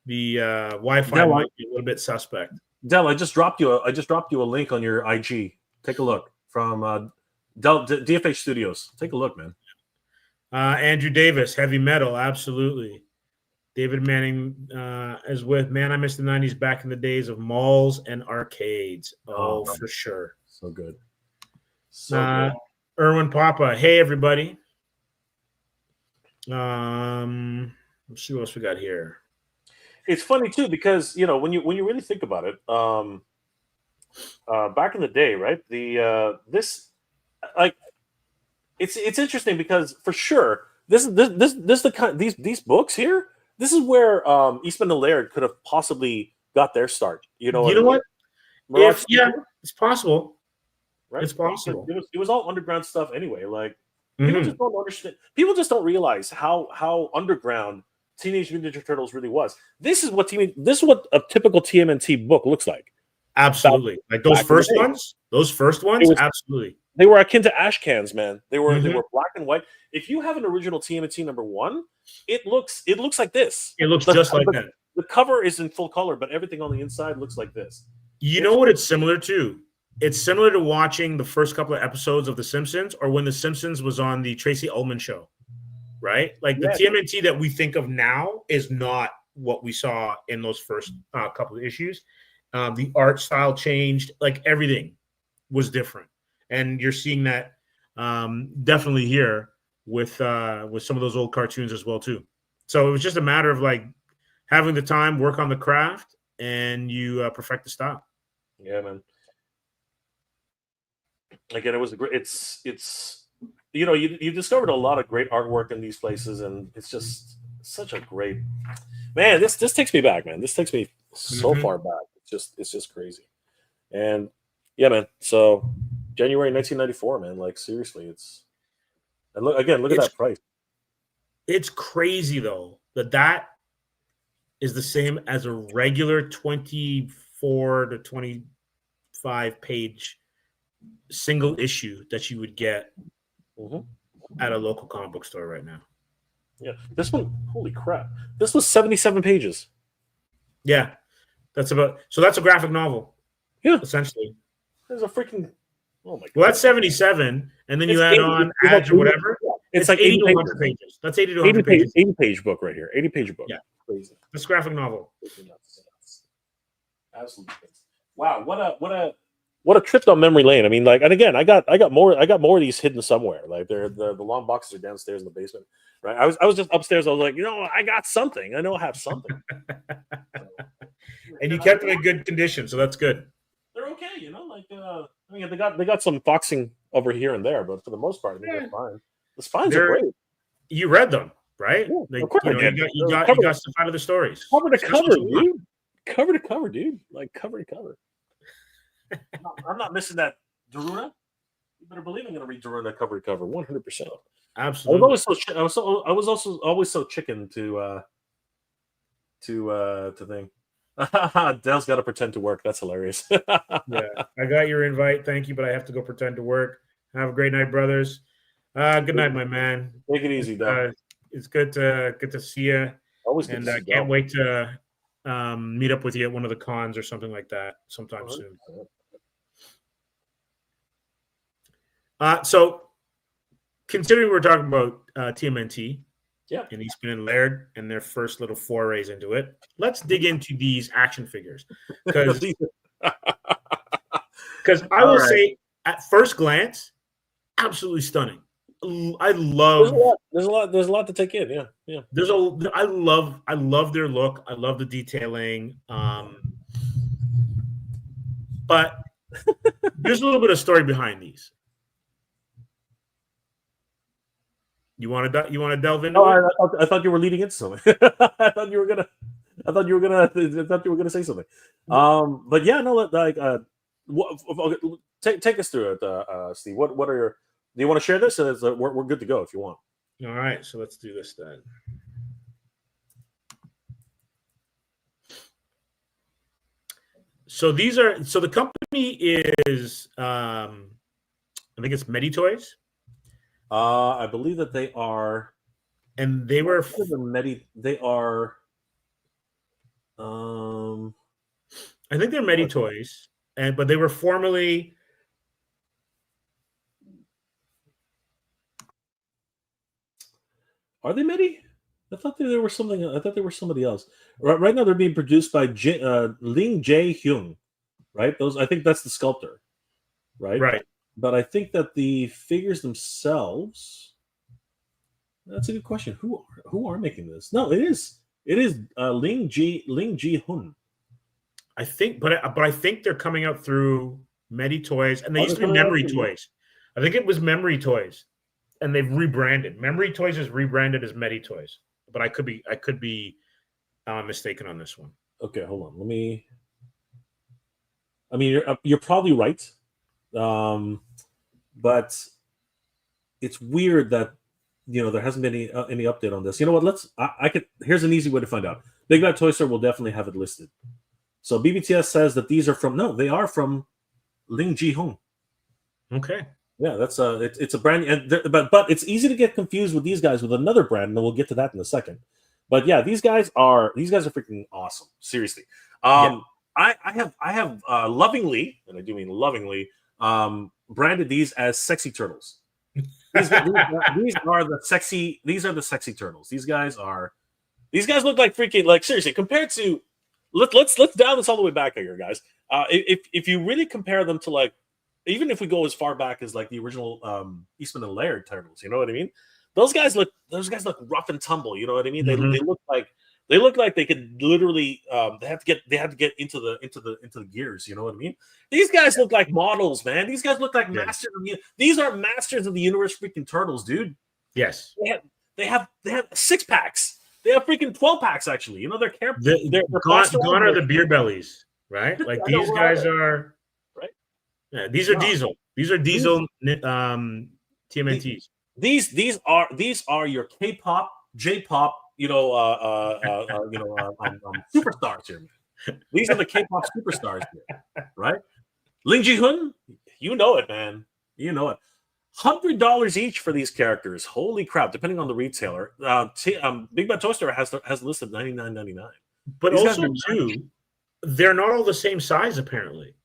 Wi-Fi Del, might be a little bit suspect. Del, I just dropped you a link on your IG. Take a look from DFH Studios. Take a look, man. Andrew Davis, heavy metal, absolutely. David Manning is with, man, I miss the 90s back in the days of malls and arcades. Oh, for sure. So good. So good. Erwin Papa, hey, everybody. Let's see what else we got here. It's funny, too, because, when you really think about it, back in the day, right, it's interesting because, for sure, these books here, this is where Eastman and Laird could have possibly got their start. You know what? Yeah, it's possible. Right? It's possible. It was all underground stuff anyway. Like people just don't understand. People just don't realize how underground Teenage Mutant Ninja Turtles really was. This is what a typical TMNT book looks like. Absolutely. Like those first ones. Those first ones. Absolutely. They were akin to ash cans, man. They were black and white. If you have an original TMNT #1, it looks like this. It looks just like that. The cover is in full color, but everything on the inside looks like this. You know what it's similar to? It's similar to watching the first couple of episodes of The Simpsons, or when The Simpsons was on the Tracy Ullman show, right? Like the TMNT that we think of now is not what we saw in those first couple of issues. The art style changed, like everything was different, and you're seeing that definitely here with some of those old cartoons as well too. So it was just a matter of like having the time, work on the craft, and you perfect the style. Yeah, man. Again, it was a great. It's you discovered a lot of great artwork in these places, and it's just such a great man. This takes me back, man. This takes me so far back. It's just crazy, and yeah, man. So January 1994, man. Like seriously, and look at that price. It's crazy though that is the same as a regular 24 to 25 page single issue that you would get at a local comic book store right now. Yeah, this one, holy crap! This was 77 pages. Yeah, that's a graphic novel. Yeah, essentially. There's a freaking oh my god. Well, that's 77, and then you add on ads or whatever. It's like 80 to 100 pages. That's 80 to 100 pages. 80 page book right here. 80 page book. Yeah, crazy. This graphic novel. Absolutely. Wow, what a trip down memory lane. I mean, like, and again, I got more of these hidden somewhere. Like the long boxes are downstairs in the basement. Right. I was just upstairs. I was like, I got something. I know I have something. And you kept them in good condition, so that's good. They're okay, they got some foxing over here and there, but for the most part, I think they're fine. The spines are great. You read them, right? Yeah, of course you got stuff out of the stories. Cover to cover, dude. Cover to cover, dude. Like cover to cover. I'm not missing that Daruna. You better believe I'm going to read Daruna cover to cover, 100%. Absolutely. I was also always so chicken to thing. Dale's got to pretend to work. That's hilarious. Yeah, I got your invite. Thank you, but I have to go pretend to work. Have a great night, brothers. Good night, my man. Take it easy, Dale. It's good to see you. Always good. And I can't wait to meet up with you at one of the cons or something like that sometime soon. So, considering we're talking about TMNT, and Eastman and Laird and their first little forays into it, let's dig into these action figures because I will say, at first glance, absolutely stunning. I love. There's a lot to take in. Yeah. I love their look. I love the detailing. But there's a little bit of story behind these. You want to delve into it? I thought you were leading into something. I thought you were gonna say something. But yeah, no. Like, take us through it, Steve. What are your? Do you want to share this? We're good to go if you want. All right, so let's do this then. So the company is I think it's Mety Toyz, I believe that they are, and they were. They are. I think they're Mety Toyz, but they were formerly. Are they Mety? I thought they were something. I thought they were somebody else. Right now, they're being produced by Ling Jae Hyung. Right? I think that's the sculptor. Right. Right. But I think that the figures themselves. That's a good question. Who are making this? No, it is Ling Ji Hun. I think, but I think they're coming out through Mety Toyz, and they used to be Memory Toyz. I think it was Memory Toyz, and they've rebranded. Memory Toyz is rebranded as Mety Toyz, but I could be mistaken on this one. Okay, hold on. Let me. I mean, you're probably right, but it's weird that there hasn't been any update on this. You know what? Here's an easy way to find out. Big Bad Toy Store will definitely have it listed. So BBTS says that these are they are from Ling Ji Hong. Okay. Yeah, that's it's a brand, but it's easy to get confused with these guys with another brand, and we'll get to that in a second. But yeah, these guys are freaking awesome. Seriously. I have lovingly, and I do mean lovingly, branded these as sexy turtles. These are the sexy turtles. These guys look like freaking, seriously, compared to let's dial this all the way back here, guys. If you really compare them to even if we go as far back as the original Eastman and Laird turtles, you know what I mean? Those guys look rough and tumble, you know what I mean? Mm-hmm. They look like they could literally they have to get into the gears, you know what I mean? These guys look like models, man. These guys look like masters of these are masters of the universe freaking turtles, dude. Yes. They have 6-packs. They have freaking 12-packs actually. You know, they're gone are the beer bellies, right? Like these guys are right. Yeah, these are diesel. These are diesel TMNTs. These are your K-pop, J-pop, superstars here. Man. These are the K-pop superstars here, right? Ling Ji-hun, you know it, man. You know it. $100 each for these characters. Holy crap! Depending on the retailer, Big Bad Toy Store has listed $99.99. But these also too, they're not all the same size apparently.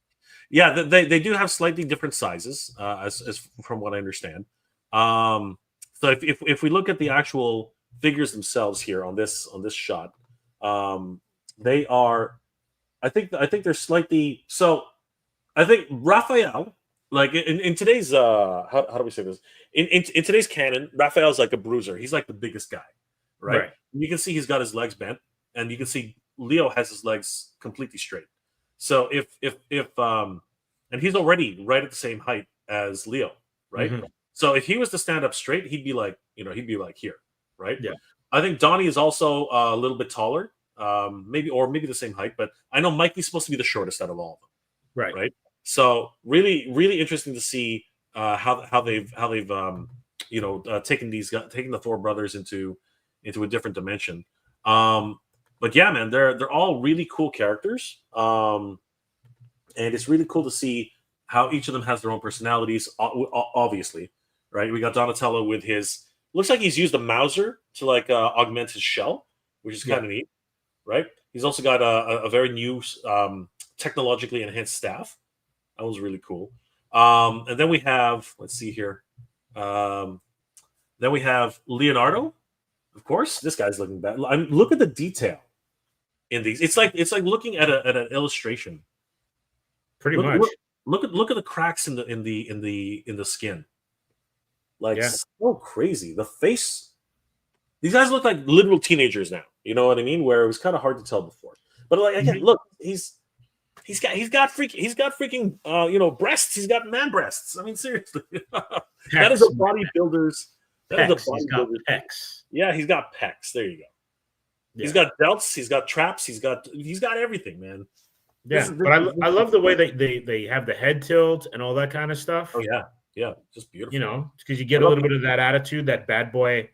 Yeah, they do have slightly different sizes, as from what I understand. So if we look at the actual figures themselves here on this shot, they are, I think they're slightly. So I think Raphael, in today's how do we say this? In today's canon, Raphael's like a bruiser. He's like the biggest guy, right? You can see he's got his legs bent, and you can see Leo has his legs completely straight. So if and he's already right at the same height as Leo, right? Mm-hmm. So if he was to stand up straight, he'd be like here, right? Yeah. I think Donnie is also a little bit taller, maybe the same height, but I know Mikey's supposed to be the shortest out of all of them, right? So really, really interesting to see how they've taken the four brothers into a different dimension. But yeah, man, they're all really cool characters, and it's really cool to see how each of them has their own personalities. Obviously, right? We got Donatello with his. Looks like he's used a Mauser to augment his shell, which is kind of neat, right? He's also got a very new technologically enhanced staff. That was really cool. And then we have, let's see here. Then we have Leonardo. Of course, this guy's looking bad. Look at the detail in these. It's like looking at an illustration. Pretty much. Look at the cracks in the skin. So crazy. The face. These guys look like literal teenagers now. You know what I mean? Where it was kind of hard to tell before. But again, look, he's got freaking breasts. He's got man breasts. I mean, seriously. That is a bodybuilder's. He's got pecs. Yeah, he's got pecs. There you go. Yeah. He's got belts. He's got traps. He's got everything, man. Yeah, but I love the way they have the head tilt and all that kind of stuff. Oh yeah, just beautiful. You know, because you get a little bit of that attitude, that bad boy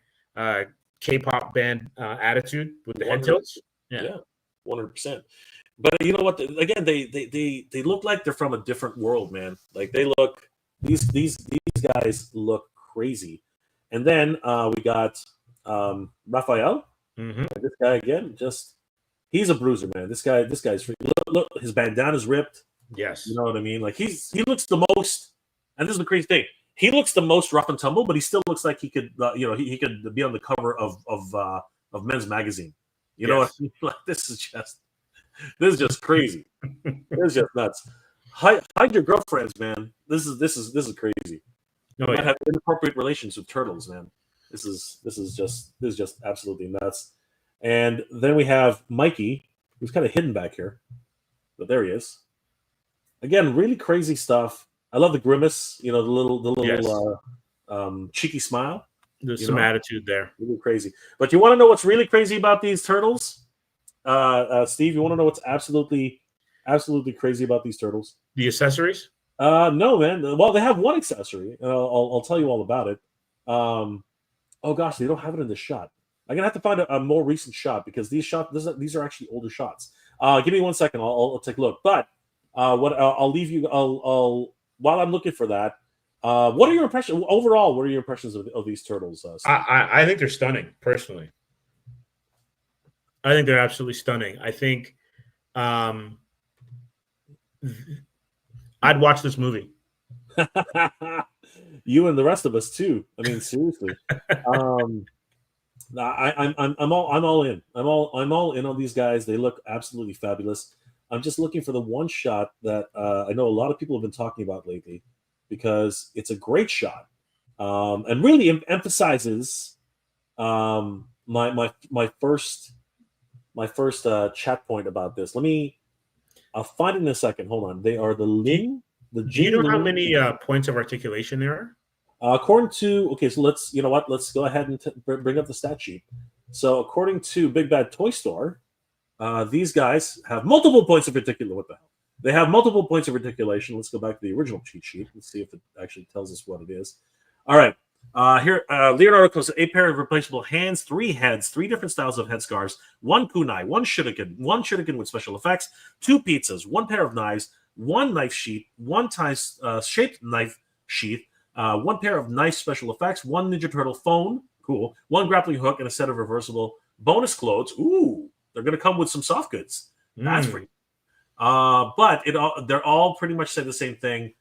K-pop band attitude with the head tilts. Yeah, 100%. But you know what? Again, they look like they're from a different world, man. Like they look These guys look crazy. And then we got Raphael. This guy again, he's a bruiser, man. This guy's look, his bandana's ripped. Yes. You know what I mean? Like he looks the most, and this is the crazy thing. He looks the most rough and tumble, but he still looks like he could, he could be on the cover of Men's Magazine. You know what I mean? Like this is just crazy. This is just nuts. Hide your girlfriends, man. This is crazy. You might have inappropriate relations with turtles, man. This is just absolutely nuts. And then we have Mikey, who's kind of hidden back here, but there he is. Again, really crazy stuff. I love the grimace, the little cheeky smile. There's some attitude there. Really crazy. But you want to know what's really crazy about these turtles? Steve, you want to know what's absolutely crazy about these turtles? The accessories? No, man. Well, they have one accessory. I'll tell you all about it. Oh gosh, they don't have it in this shot. I'm gonna have to find a more recent shot because these are actually older shots. Give me 1 second. I'll take a look. But I'll leave you. While I'm looking for that. What are your impressions overall? What are your impressions of these turtles? I think they're stunning. Personally, I think they're absolutely stunning. I think I'd watch this movie. You and the rest of us too. I mean, seriously. I'm all in. I'm all in on these guys. They look absolutely fabulous. I'm just looking for the one shot that I know a lot of people have been talking about lately because it's a great shot and really emphasizes my first chat point about this. I'll find it in a second. Hold on. They are the Ling. Do you know how many points of articulation there are? According to so let's go ahead and bring up the stat sheet. So according to Big Bad Toy Store, these guys have multiple points of articulation. What the hell? They have multiple points of articulation. Let's go back to the original cheat sheet. Let's see if it actually tells us what it is. All right. Here, Leonardo comes 8 pair of replaceable hands, 3 heads, 3 different styles of head scars, 1 kunai, 1 shuriken with special effects, 2 pizzas, 1 pair of knives, 1 knife sheath, 1 shaped knife sheath, 1 pair of knife special effects, 1 Ninja Turtle phone, cool, 1 grappling hook, and a set of reversible bonus clothes. Ooh, they're going to come with some soft goods. That's pretty. But they're all pretty much say the same thing.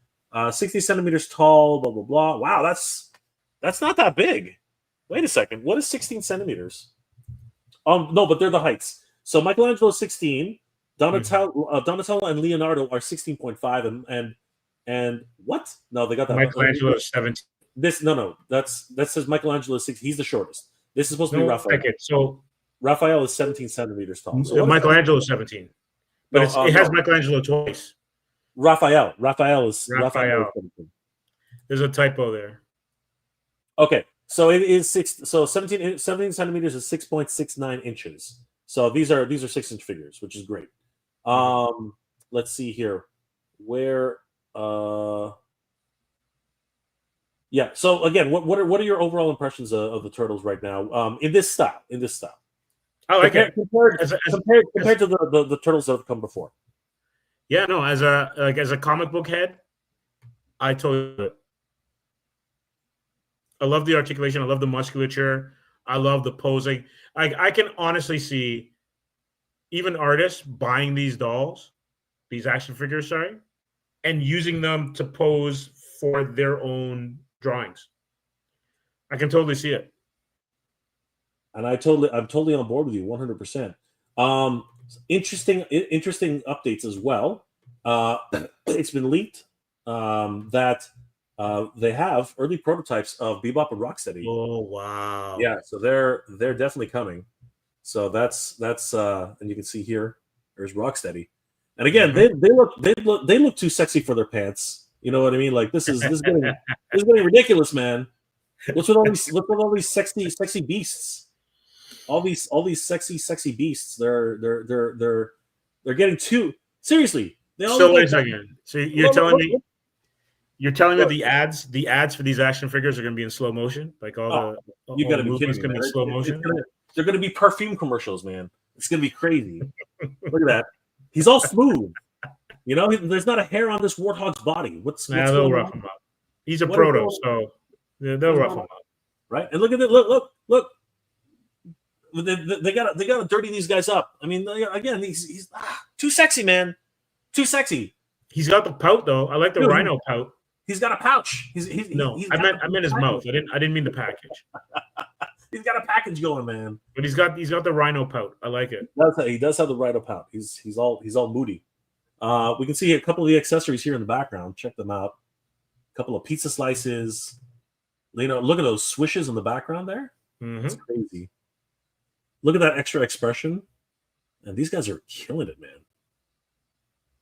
60 centimeters tall, blah blah blah. Wow, that's not that big. Wait a second. What is 16 centimeters? No, but they're the heights. So Michelangelo is 16. Donatello and Leonardo are 16.5, and what? No, they got that. Michelangelo is 17. That says Michelangelo is 6. He's the shortest. This is supposed to be Raphael. So Raphael is 17 centimeters tall. So Michelangelo is 17, but it has Michelangelo twice. Raphael is 17. There's a typo there. Okay, so it is 17 centimeters is 6.69 inches. So these are 6-inch figures, which is great. Let's see here. Where yeah, so again, what are your overall impressions of the turtles right now? In this style. I like it compared to the turtles that have come before. Yeah, no, as a comic book head, I totally. I love the articulation. I love the musculature. I love the posing. I can honestly see even artists buying these dolls, these action figures, and using them to pose for their own drawings. I can totally see it. And I'm totally on board with you 100%. Interesting updates as well. It's been leaked that they have early prototypes of Bebop and Rocksteady. Oh wow! Yeah, so they're definitely coming. So that's and you can see here there's Rocksteady, and again they look too sexy for their pants. You know what I mean? Like this is getting ridiculous, man. What's with all these sexy beasts? All these sexy beasts. They're getting too seriously. So wait a second. So you're telling me that the ads for these action figures are going to be in slow motion, like you got to be kidding me, going to be slow motion. They're going to be perfume commercials, man. It's going to be crazy. Look at that. He's all smooth. You know, there's not a hair on this warthog's body. What's they'll rough him up. He's a What proto, is so they'll rough him up. right? And look at it. Look. They got to dirty these guys up. I mean, again, he's too sexy, man. Too sexy. He's got the pout though. I like the rhino pout. He's got a pouch. I meant his mouth. I didn't mean the package. He's got a package going, man. But he's got the rhino pout. I like it. He does have the rhino pout. He's all moody. We can see a couple of the accessories here in the background. Check them out. A couple of pizza slices. You know, look at those swishes in the background there. Mm-hmm. That's crazy. Look at that extra expression. And these guys are killing it, man.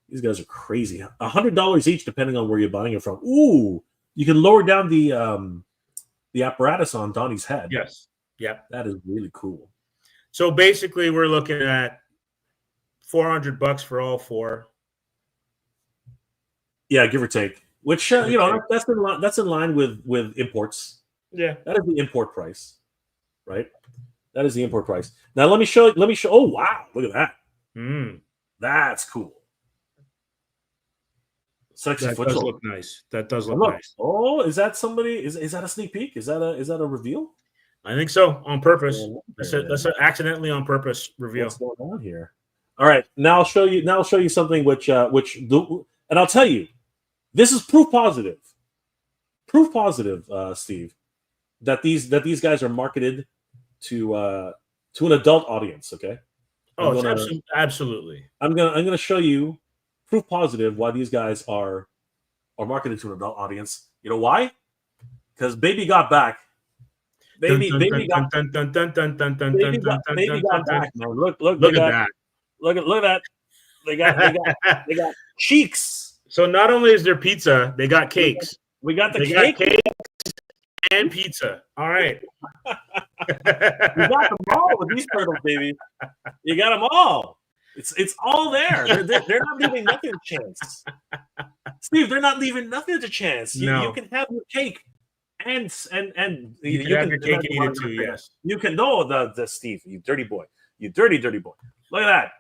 These guys are crazy. $100 each, depending on where you're buying it from. Ooh, you can lower down the apparatus on Donnie's head. Yes. Yeah. That is really cool. So basically, we're looking at $400 for all four. Yeah, give or take. Which that's in line with imports. Yeah, that is the import price, right? That is the import price. Now let me show. Oh wow, look at that. That's cool. Sexy that foot does roll. look nice. That does look nice. Oh, is that somebody? Is that a sneak peek? Is that a reveal? I think so, on purpose. Yeah, That's an accidentally on purpose reveal. What's going on here? All right, now I'll show you something which and I'll tell you, this is proof positive, Steve, that these guys are marketed to an adult audience. Okay. Absolutely. I'm gonna show you proof positive why these guys are marketed to an adult audience. You know why? Because Baby got back. Baby got back, man. Look at that. Look at that. They got cheeks. So not only is there pizza, they got cakes. We got the cake. got cakes and pizza. All right. You got them all with these turtles, baby. You got them all. It's all there. They're not leaving nothing to chance. Steve, they're not leaving nothing to chance. You can have your cake and you can have your cake and eat it too. Yes. You can the Steve, you dirty boy. You dirty boy. Look at that.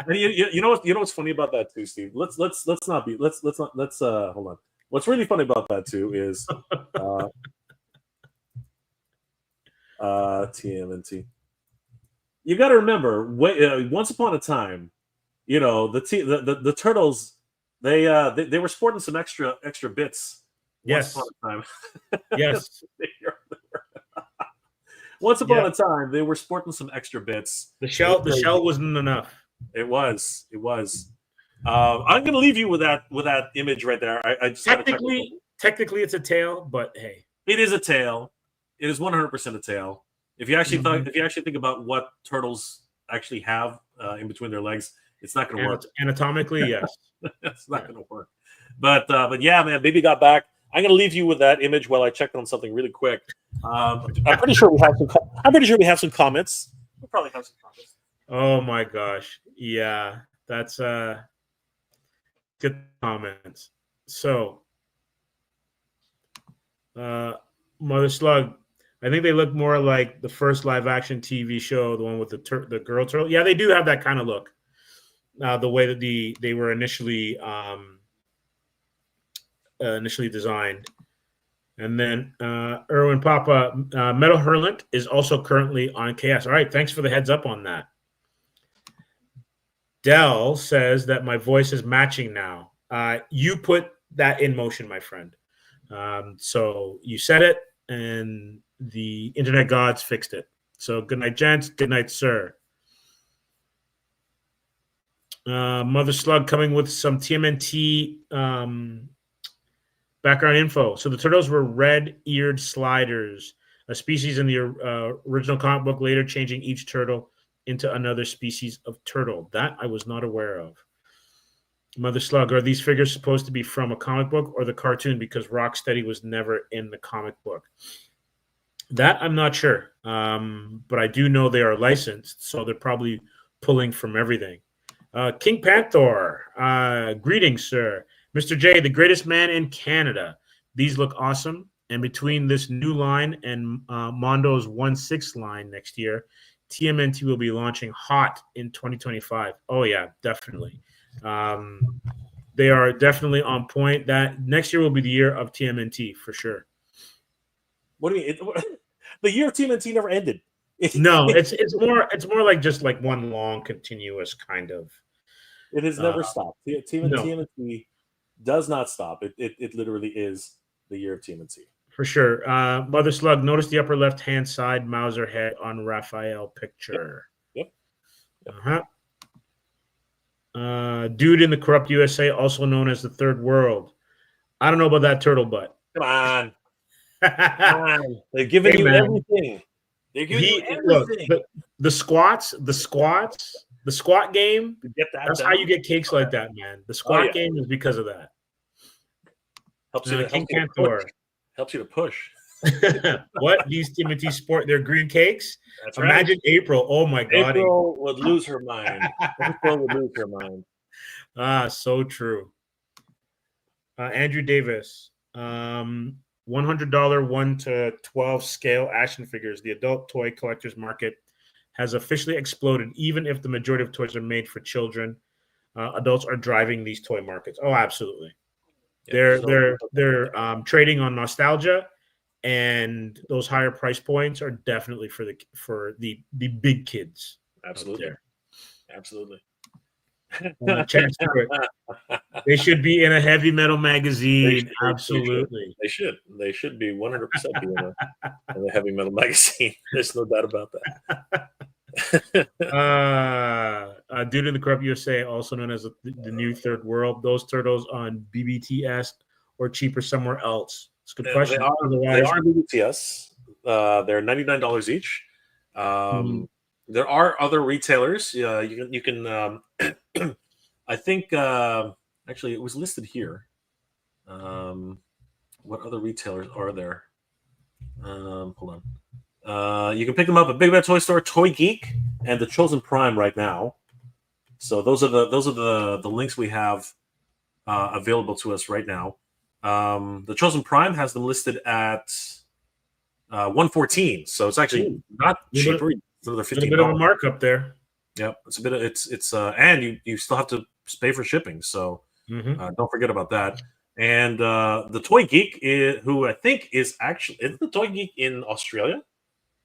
And you know what's funny about that too, Steve? Let's hold on. What's really funny about that too is TMNT. You got to remember, once upon a time, you know, the turtles, they were sporting some extra bits. Yes. Once upon a time. Yes. Once upon a time, they were sporting some extra bits. The shell wasn't enough. It was. I'm going to leave you with that image right there. I just technically it's a tail, but hey, it is a tail. It is 100% a tail. If you actually think about what turtles actually have in between their legs, it's not going to work. Anatomically, yes, it's not going to work. But yeah, man, Baby got back. I'm going to leave you with that image while I check on something really quick. I'm pretty sure we have some comments. We'll probably have some comments. Oh my gosh, yeah, that's good comments. So, Mother Slug, I think they look more like the first live action TV show, the one with the girl turtle. Yeah, they do have that kind of look. The way that they were initially designed. And then Erwin Papa, Metal Hurlant is also currently on KS. All right, thanks for the heads up on that. Dell says that my voice is matching now. You put that in motion, my friend. So you said it, and the internet gods fixed it. So good night, gents. Good night, sir. Mother Slug coming with some TMNT background info. So the turtles were red-eared sliders, a species in the original comic book, later changing each turtle into another species of turtle. That I was not aware of. Mother Slug, are these figures supposed to be from a comic book or the cartoon? Because Rocksteady was never in the comic book. That I'm not sure. But I do know they are licensed, so they're probably pulling from everything. King Panther, greetings, sir. Mr. J, the greatest man in Canada. These look awesome. And between this new line and Mondo's 1/6 line next year, TMNT will be launching hot in 2025. Oh, yeah, definitely. They are definitely on point. That next year will be the year of TMNT for sure. What do you mean? The year of TMNT never ended. No, it's more like just like one long continuous kind of. It has never stopped. No. TMNT does not stop. It literally is the year of TMNT. For sure. Mother Slug, notice the upper left-hand side Mauser head on Raphael picture. Yep. Uh-huh. Dude in the Corrupt USA, also known as the Third World. I don't know about that turtle butt. Come on. Come on. They're giving you everything. They're giving you everything. Look, the squat game, that's how you get cakes like that, man. The squat game is because of that. Helps you to push. What? These TMNT sport their green cakes? That's Imagine right. April. Oh my God. April would lose her mind. April would lose her mind. So true. Andrew Davis. $100 1 to 12 scale action figures. The adult toy collectors market has officially exploded. Even if the majority of toys are made for children, adults are driving these toy markets. Oh, absolutely. They're trading on nostalgia, and those higher price points are definitely for the big kids. Absolutely. Chance Stewart. They should be in a heavy metal magazine. Absolutely. They should be 100% be in a heavy metal magazine. There's no doubt about that. Dude in the Corrupt USA, also known as the new Third World. Those turtles on BBTS or cheaper somewhere else? It's a good question. They are BBTS. They're $99 each. There are other retailers. You can. I think actually it was listed here. What other retailers are there? Hold on. You can pick them up at Big Bad Toy Store, Toy Geek, and the Chosen Prime right now. So those are the links we have available to us right now. The Chosen Prime has them listed at $114, so it's actually not cheaper. It's another $15. A bit of a markup there. Yep, it's a bit of it's and you still have to pay for shipping, so don't forget about that. And the Toy Geek, who I think is the Toy Geek in Australia.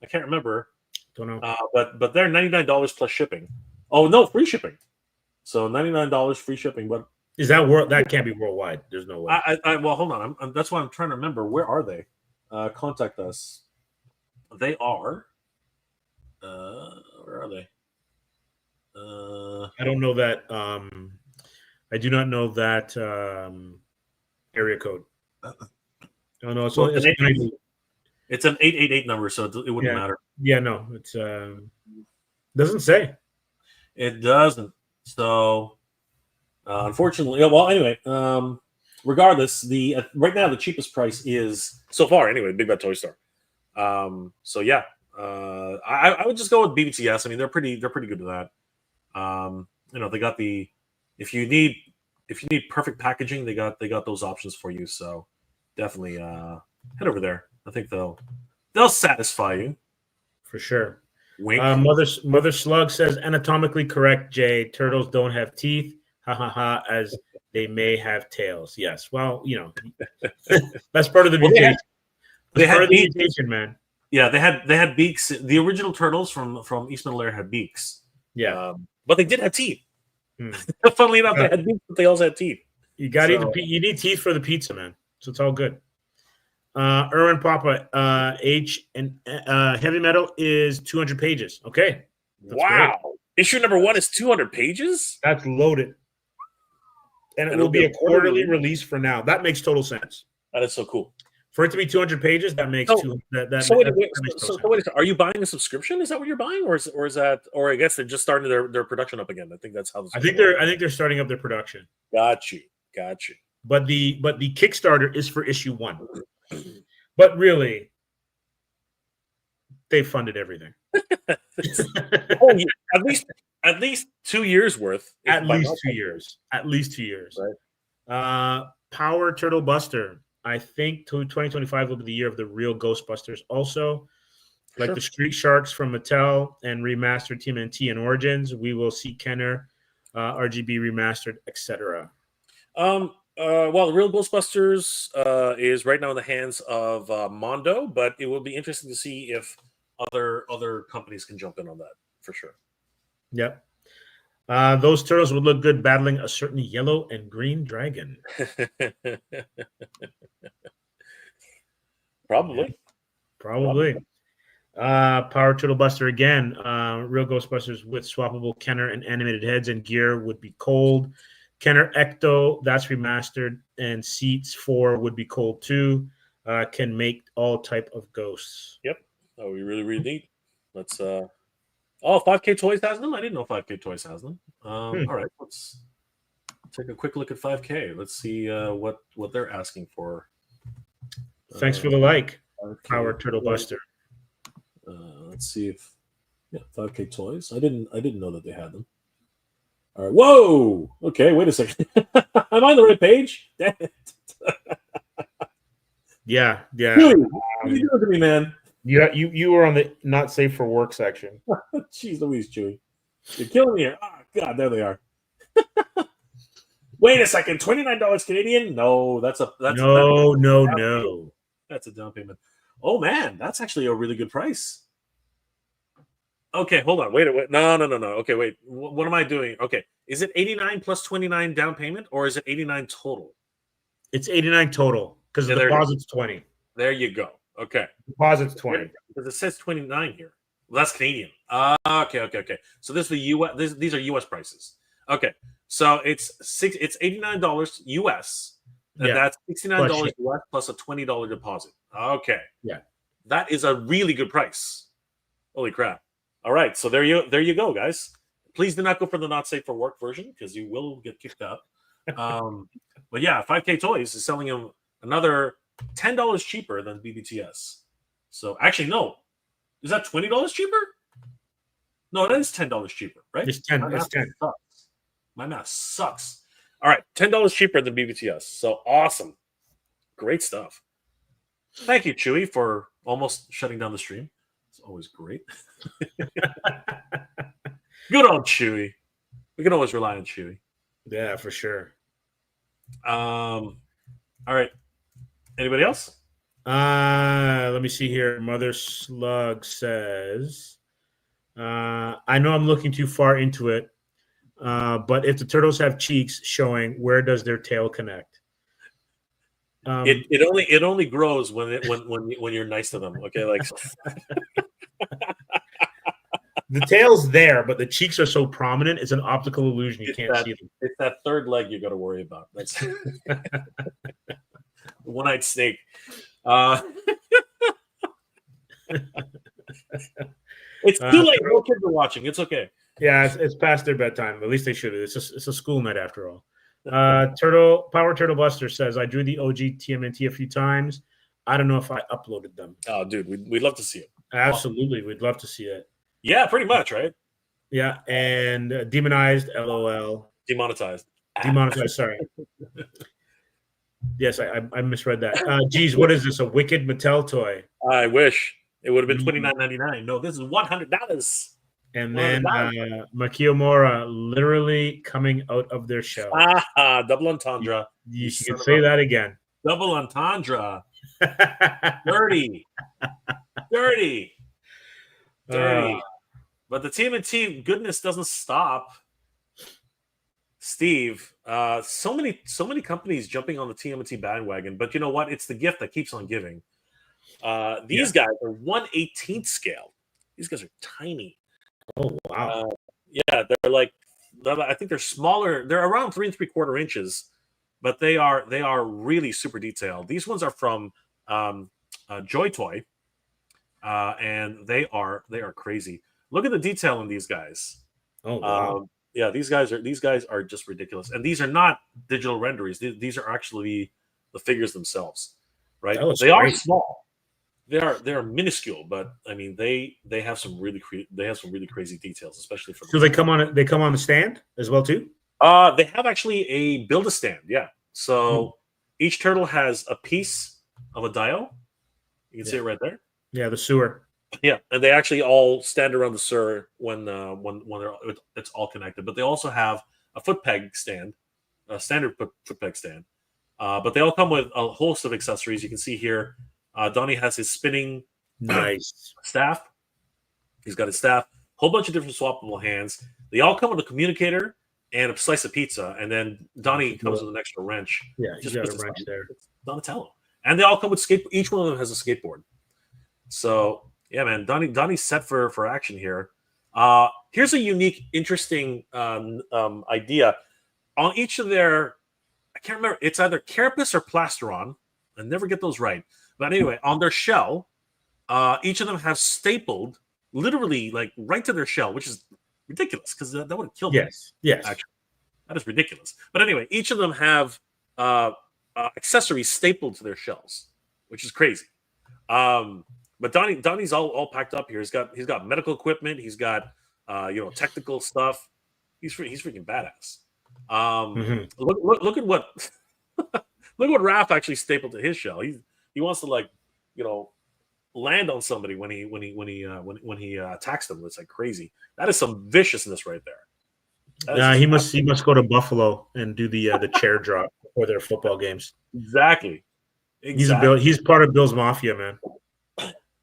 I can't remember. Don't know. But they're $99 plus shipping. Oh no, free shipping. So $99 free shipping. But is that that can't be worldwide? There's no way. Well, hold on. That's why I'm trying to remember. Where are they? Contact us. They are. Where are they? I don't know that. I do not know that area code. Oh no, it's an 888 number, so it wouldn't matter. Yeah, no, it's doesn't say. It doesn't. So unfortunately, well, anyway, regardless, right now the cheapest price is so far anyway, Big Bad Toy Store. So yeah, I would just go with BBTS. I mean, they're pretty good at that. They got if you need perfect packaging, they got those options for you. So definitely head over there. I think they'll satisfy you for sure. Wink. Mother Slug says anatomically correct. Jay, turtles don't have teeth. Ha ha ha. As they may have tails. Yes. Well, that's part of the mutation. They had beaks, the mutation, man. Yeah, they had beaks. The original turtles from East Middle Air had beaks. Yeah, but they did have teeth. Funnily enough, they had beaks, but they also had teeth. You got you need teeth for the pizza, man. So it's all good. Erwin Papa, H and Heavy Metal is 200 pages. Okay. Wow. Great. Issue number 1 is 200 pages? That's loaded. And it will be a quarterly release for now. That makes total sense. That is so cool. For it to be 200 pages, that makes wait, are you buying a subscription? Is that what you're buying, or is that, or I guess they're just starting their production up again? I think that's how. I think they're starting up their production. Got you. But the Kickstarter is for issue 1. But really, they funded everything. At least 2 years worth. At least 2 years. At least 2 years. Right. Power Turtle Buster. I think 2025 will be the year of the real Ghostbusters. Also, like the Street Sharks from Mattel and remastered TMNT and Origins, we will see Kenner, RGB remastered, etc. Well, the real Ghostbusters is right now in the hands of Mondo, but it will be interesting to see if other companies can jump in on that for sure. Yep. Those turtles would look good battling a certain yellow and green dragon. Probably. Probably. Power Turtle Buster again. Real Ghostbusters with swappable Kenner and animated heads and gear would be cold. Kenner Ecto, that's remastered, and seats 4 would be cold too. Can make all type of ghosts. Yep. Oh, we really neat. Let's. Oh, 5K Toys has them. I didn't know 5K Toys has them. All right, let's take a quick look at 5K. Let's see what they're asking for. Thanks for the like, 5K Power Turtle Buster. Let's see if 5K Toys. I didn't know that they had them. All right. Whoa. Okay. Wait a second. Am I on the right page? Damn it. Yeah. Dude, what are you doing to me, man? You were on the not safe for work section. Jeez Louise, Chewy. You're killing me here. Oh, God, there they are. Wait a second. $29 Canadian? No, that's a no. That's a down payment. Oh man, that's actually a really good price. Okay, hold on. Wait. No. Okay, wait. What am I doing? Okay, is it 89 plus 29 down payment, or is it 89 total? It's 89 total because the deposit's 20. There you go. Okay, deposit's 20 because it says 29 here. Well, that's Canadian. Okay. So this is the US. These are US prices. Okay, so it's $89 US, and that's $69 US plus a $20 deposit. Okay, yeah, that is a really good price. Holy crap! All right, so there you go, guys. Please do not go for the not safe for work version because you will get kicked out. But yeah, 5K Toys is selling them another $10 cheaper than BBTS. So actually, no, is that $20 cheaper? No, that is $10 cheaper, right? It's 10. It's 10. My math sucks. All right, $10 cheaper than BBTS. So awesome, great stuff. Thank you, Chewy, for almost shutting down the stream. It's always great. Good old Chewy. We can always rely on Chewy. Yeah, for sure. All right. Anybody else? Let me see here. Mother Slug says, I know I'm looking too far into it, but if the turtles have cheeks showing, where does their tail connect? It only grows when you're nice to them. Okay, like the tail's there, but the cheeks are so prominent. It's an optical illusion. You can't see them. It's that third leg you got to worry about. That's one-eyed snake. It's too late. No kids are watching. It's okay. Yeah, it's past their bedtime. At least they should. It's a school night after all. Power Turtle Buster says, I drew the OG TMNT a few times. I don't know if I uploaded them. Oh, dude, we'd love to see it. Absolutely, we'd love to see it. Yeah, pretty much, right? Yeah, and demonized, LOL. Demonetized. Sorry. Yes, I misread that. Geez, what is this? A Wicked Mattel toy? I wish it would have been $29.99. No, this is $100. And then Makiyomura literally coming out of their shell. Double entendre. You can say that again. Double entendre. Dirty. But the TMNT goodness doesn't stop. Steve, so many companies jumping on the TMNT bandwagon, but you know what? It's the gift that keeps on giving. These guys are 1/18 scale. These guys are tiny. Oh wow! Yeah, they're like, I think they're smaller. They're around 3 3/4 inches, but they are really super detailed. These ones are from Joy Toy, and they are crazy. Look at the detail in these guys. Oh wow! Yeah, these guys are just ridiculous, and these are not digital renderings. These are actually the figures themselves, right? They are small. They are minuscule, but I mean they have some really crazy details, especially for. So they come on the stand as well too. They have actually a Build-A-Stand, yeah. So each turtle has a piece of a dial. You can see it right there. Yeah, the sewer. Yeah, and they actually all stand around the sewer when it's all connected. But they also have a foot peg stand standard foot peg stand. But they all come with a host of accessories. You can see here, Donnie has his spinning Nice. staff. He's got his staff, whole bunch of different swappable hands. They all come with a communicator and a slice of pizza, and then Donnie comes with an extra wrench. Yeah, you got a wrench there. Donatello, and they all come with skate. Each one of them has a skateboard. So yeah, man, Donnie's set for action here. Here's a unique, interesting idea. On each of their, I can't remember, it's either carapace or plasteron. I never get those right. But anyway, on their shell, each of them have stapled literally like right to their shell, which is ridiculous because that would have killed them. Yes. Actually, that is ridiculous. But anyway, each of them have accessories stapled to their shells, which is crazy. But Donnie's all packed up here. He's got medical equipment. He's got technical stuff. He's freaking badass. Look at what look what Raph actually stapled to his shell. He wants to land on somebody when he attacks them. It's like crazy. That is some viciousness right there. Yeah, he must go to Buffalo and do the chair drop for their football games. Exactly. He's part of Bill's Mafia, man.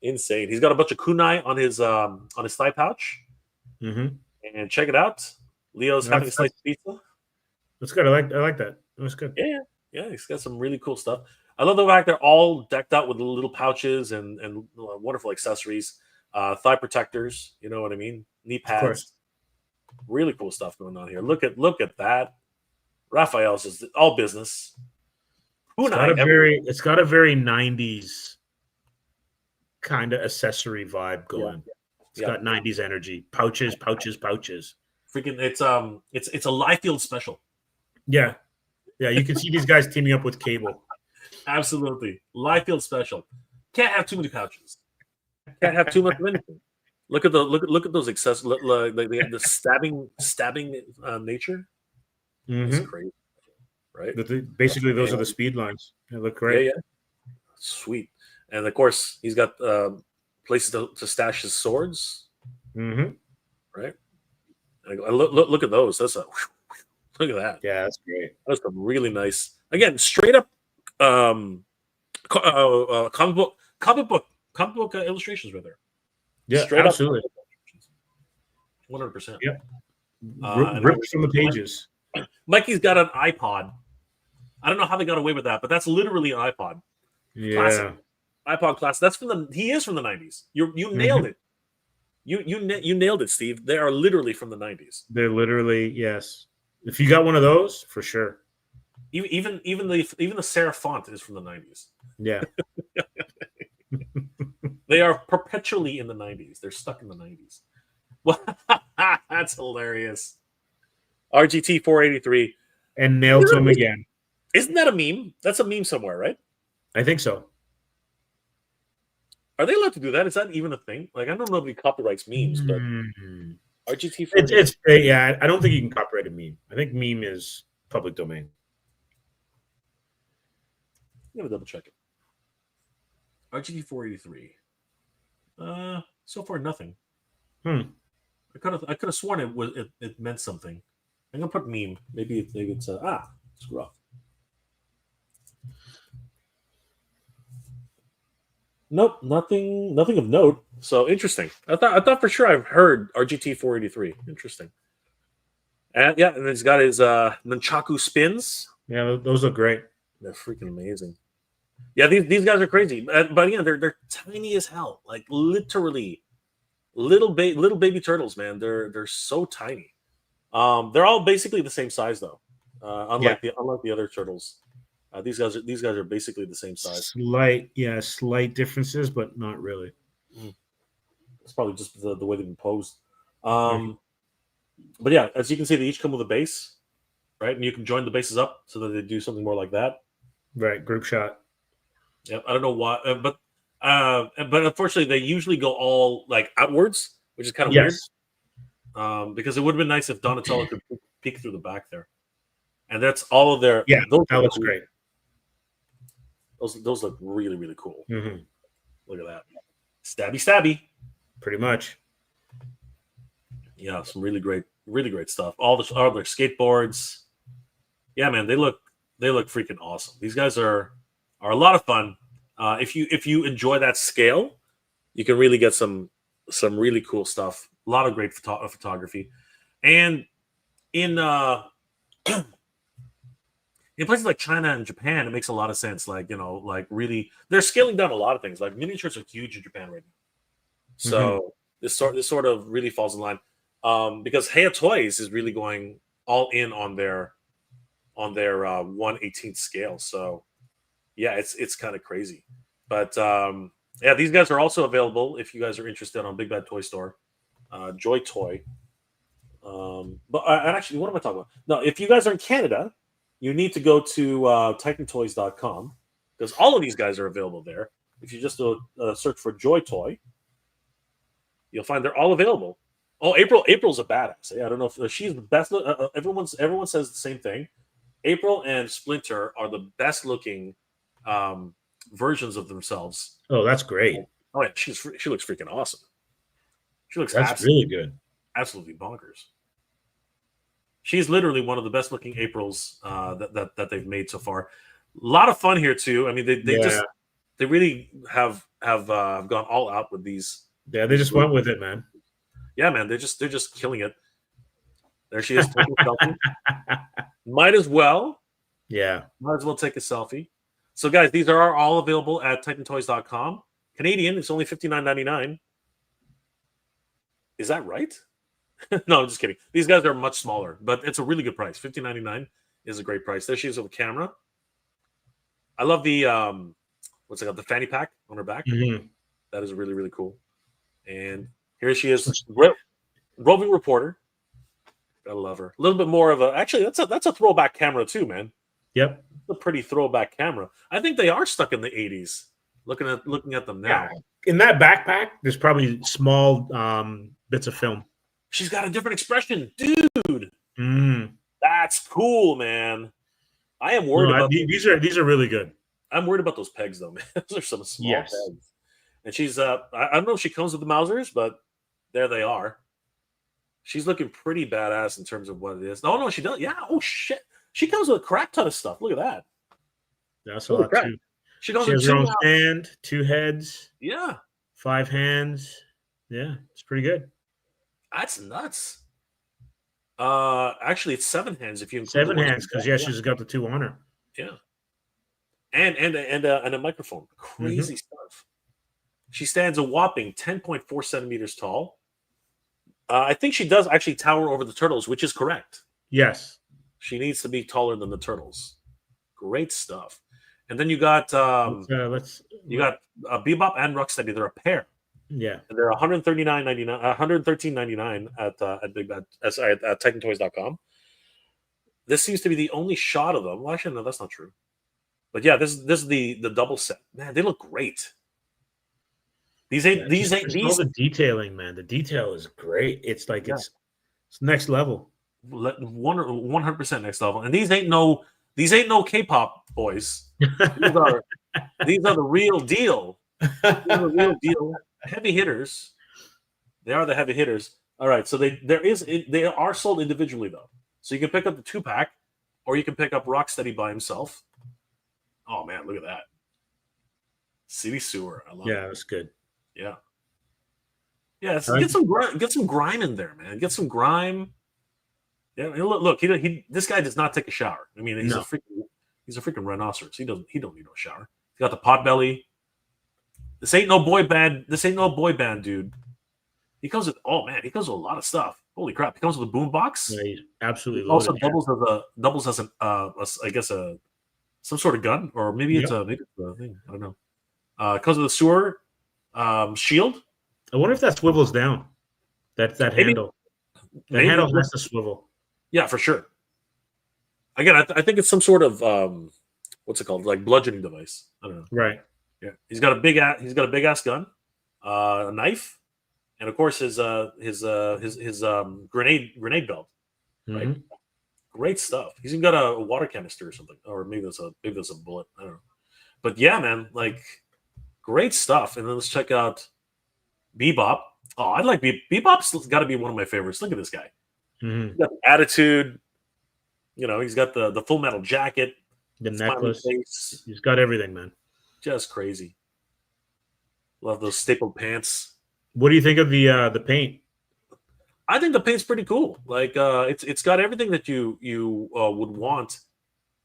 Insane. He's got a bunch of kunai on his thigh pouch. Mm-hmm. And check it out. Leo's having a slice of pizza. That's good. I like that. That's good. Yeah. He's got some really cool stuff. I love the fact they're all decked out with little pouches and wonderful accessories, thigh protectors. You know what I mean? Knee pads. Really cool stuff going on here. Look at that. Raphael's just all business. It's got a very 90s kind of accessory vibe going. It's got 90s energy. Pouches. Freaking it's a Liefeld special. Yeah. You can see these guys teaming up with Cable. Absolutely, Liefeld special. Can't have too many pouches. Can't have too much of anything. Look at those accessories. The stabbing nature. Mm-hmm. It's crazy, right? Basically, those are the speed lines. They look great. Yeah. Sweet. And of course, he's got places to stash his swords. Mm-hmm. Right. And look at those. Look at that. Yeah, that's great. That's some really nice. Again, straight up comic book illustrations right there. Yeah, straight absolutely. 100%. Yep. Ripped from the pages. Mikey's got an iPod. I don't know how they got away with that, but that's literally an iPod. Yeah. Classic. iPod classic. That's he is from the 90s. You nailed it. You nailed it, Steve. They are literally from the 90s. They're literally, yes. If you got one of those, for sure. Even the serif font is from the 90s. Yeah. They are perpetually in the 90s. They're stuck in the 90s. Well, that's hilarious. RGT 483. And nailed to him again. Isn't that a meme? That's a meme somewhere, right? I think so. Are they allowed to do that? Is that even a thing? Like, I don't know if he copyrights memes, but RGT 483. Yeah, I don't think you can copyright a meme. I think meme is public domain. I'm gonna double check it. RGT 483. So far nothing. I could have sworn it meant something. I'm gonna put meme. Maybe it's screw off. Nope, nothing of note. So interesting. I thought for sure I've heard RGT 483. Interesting. And and then he's got his nunchaku spins. Yeah, those look great. They're freaking amazing. Yeah, these guys are crazy. But again, they're tiny as hell. Like literally little baby turtles, man. They're so tiny. They're all basically the same size though. Unlike the other turtles. These guys are basically the same size. Slight differences, but not really. It's probably just the way they've been posed. But yeah, as you can see, they each come with a base, right? And you can join the bases up so that they do something more like that. Right, group shot. Yeah, I don't know why, but unfortunately, they usually go all like outwards, which is kind of weird. Because it would have been nice if Donatello could peek through the back there. And that's all of their. Yeah, that looks great. Those look really, really cool. Mm-hmm. Look at that. Stabby. Pretty much. Yeah, some really great stuff. All their skateboards. Yeah, man, they look freaking awesome. These guys are a lot of fun. If you enjoy that scale, you can really get some really cool stuff. A lot of great photography, and in in places like China and Japan, it makes a lot of sense. Like, like really, they're scaling down a lot of things. Like miniatures are huge in Japan right now. So this sort of really falls in line, because Mety Toyz is really going all in on their 1/18th scale. So yeah, it's kind of crazy. But yeah, these guys are also available if you guys are interested on Big Bad Toy Store, Joy Toy. But and actually, what am I talking about? No, if you guys are in Canada, you need to go to TitanToys.com, because all of these guys are available there. If you just search for Joy Toy, you'll find they're all available. Oh, April's a badass. I don't know if she's the best. Everyone says the same thing. April and Splinter are the best looking versions of themselves. Oh, that's great. Oh yeah, she looks freaking awesome. She looks really good. Absolutely bonkers. She's literally one of the best looking Aprils that they've made so far. A lot of fun here too. I mean, they really have gone all out with these. Yeah, they just went with it, man. Yeah, man, they're just killing it. There she is. Taking a selfie. Might as well take a selfie. So guys, these are all available at TitanToys.com. Canadian, it's only $59.99. Is that right? No, I'm just kidding. These guys are much smaller, but it's a really good price. $59.99 is a great price. There she is with a camera. I love the what's it called? The fanny pack on her back. That is really, really cool. And here she is, roving reporter. I love her. A little bit more of a. Actually, that's a throwback camera too, man. Yep, it's a pretty throwback camera. I think they are stuck in the '80s. Looking at them now. Yeah. In that backpack, there's probably small bits of film. She's got a different expression, dude. That's cool, man. I am worried about these are really good. I'm worried about those pegs though, man. Those are some small pegs. And she's I don't know if she comes with the Mausers, but there they are. She's looking pretty badass in terms of what it is. No, she does. Yeah. Oh shit. She comes with a crap ton of stuff. Look at that. That's a lot too. She has her own stand, 2 heads. Yeah. 5 hands. Yeah, it's pretty good. That's nuts. Actually, it's 7 hands if you include 7 hands, because she's got the 2 on her. Yeah. And a microphone. Crazy stuff. She stands a whopping 10.4 centimeters tall. I think she does actually tower over the turtles, which is correct. Yes. She needs to be taller than the turtles. Great stuff. And then you got Bebop and Rocksteady. They're a pair. Yeah. And they're $113.99 at Big Bad at TitanToys.com. This seems to be the only shot of them. Well, actually, no, that's not true. But yeah, this is the double set. Man, they look great. These all the detailing, man. The detail is great. It's like it's next level. 100% next level. And these ain't no K-pop boys. These are the real deal. The real deal. Heavy hitters. They are the heavy hitters. All right, so they are sold individually though. So you can pick up the 2-pack, or you can pick up Rocksteady by himself. Oh man, look at that. City Sewer. I love it. Yeah, that's good. Yeah. Yeah, get some grime in there, man. Get some grime. Yeah, look, this guy does not take a shower. I mean, he's a freaking rhinoceros. He don't need no shower. He's got the pot belly. This ain't no boy band, dude. He comes with a lot of stuff. Holy crap! He comes with a boombox. Yeah, he's absolutely also doubles as some sort of gun, or maybe it's a thing. I don't know. It comes with a sewer shield. I wonder if that swivels down. That handle. The handle has to swivel. Yeah, for sure. Again, I think it's some sort of what's it called, like bludgeoning device. I don't know. Right. Yeah, he's got a big ass gun, a knife, and of course his grenade belt. Right. Mm-hmm. Great stuff. He's even got a water canister or something, or maybe that's a bullet. I don't know. But yeah, man, like great stuff. And then let's check out Bebop. Oh, I like Bebop's got to be one of my favorites. Look at this guy. Mm-hmm. He's got attitude. You know, he's got the Full Metal jacket, The smiley necklace. face, He's got everything, man. just crazy. Love those stapled pants. What do you think of the paint? I think the paint's pretty cool. Like it's got everything that you would want,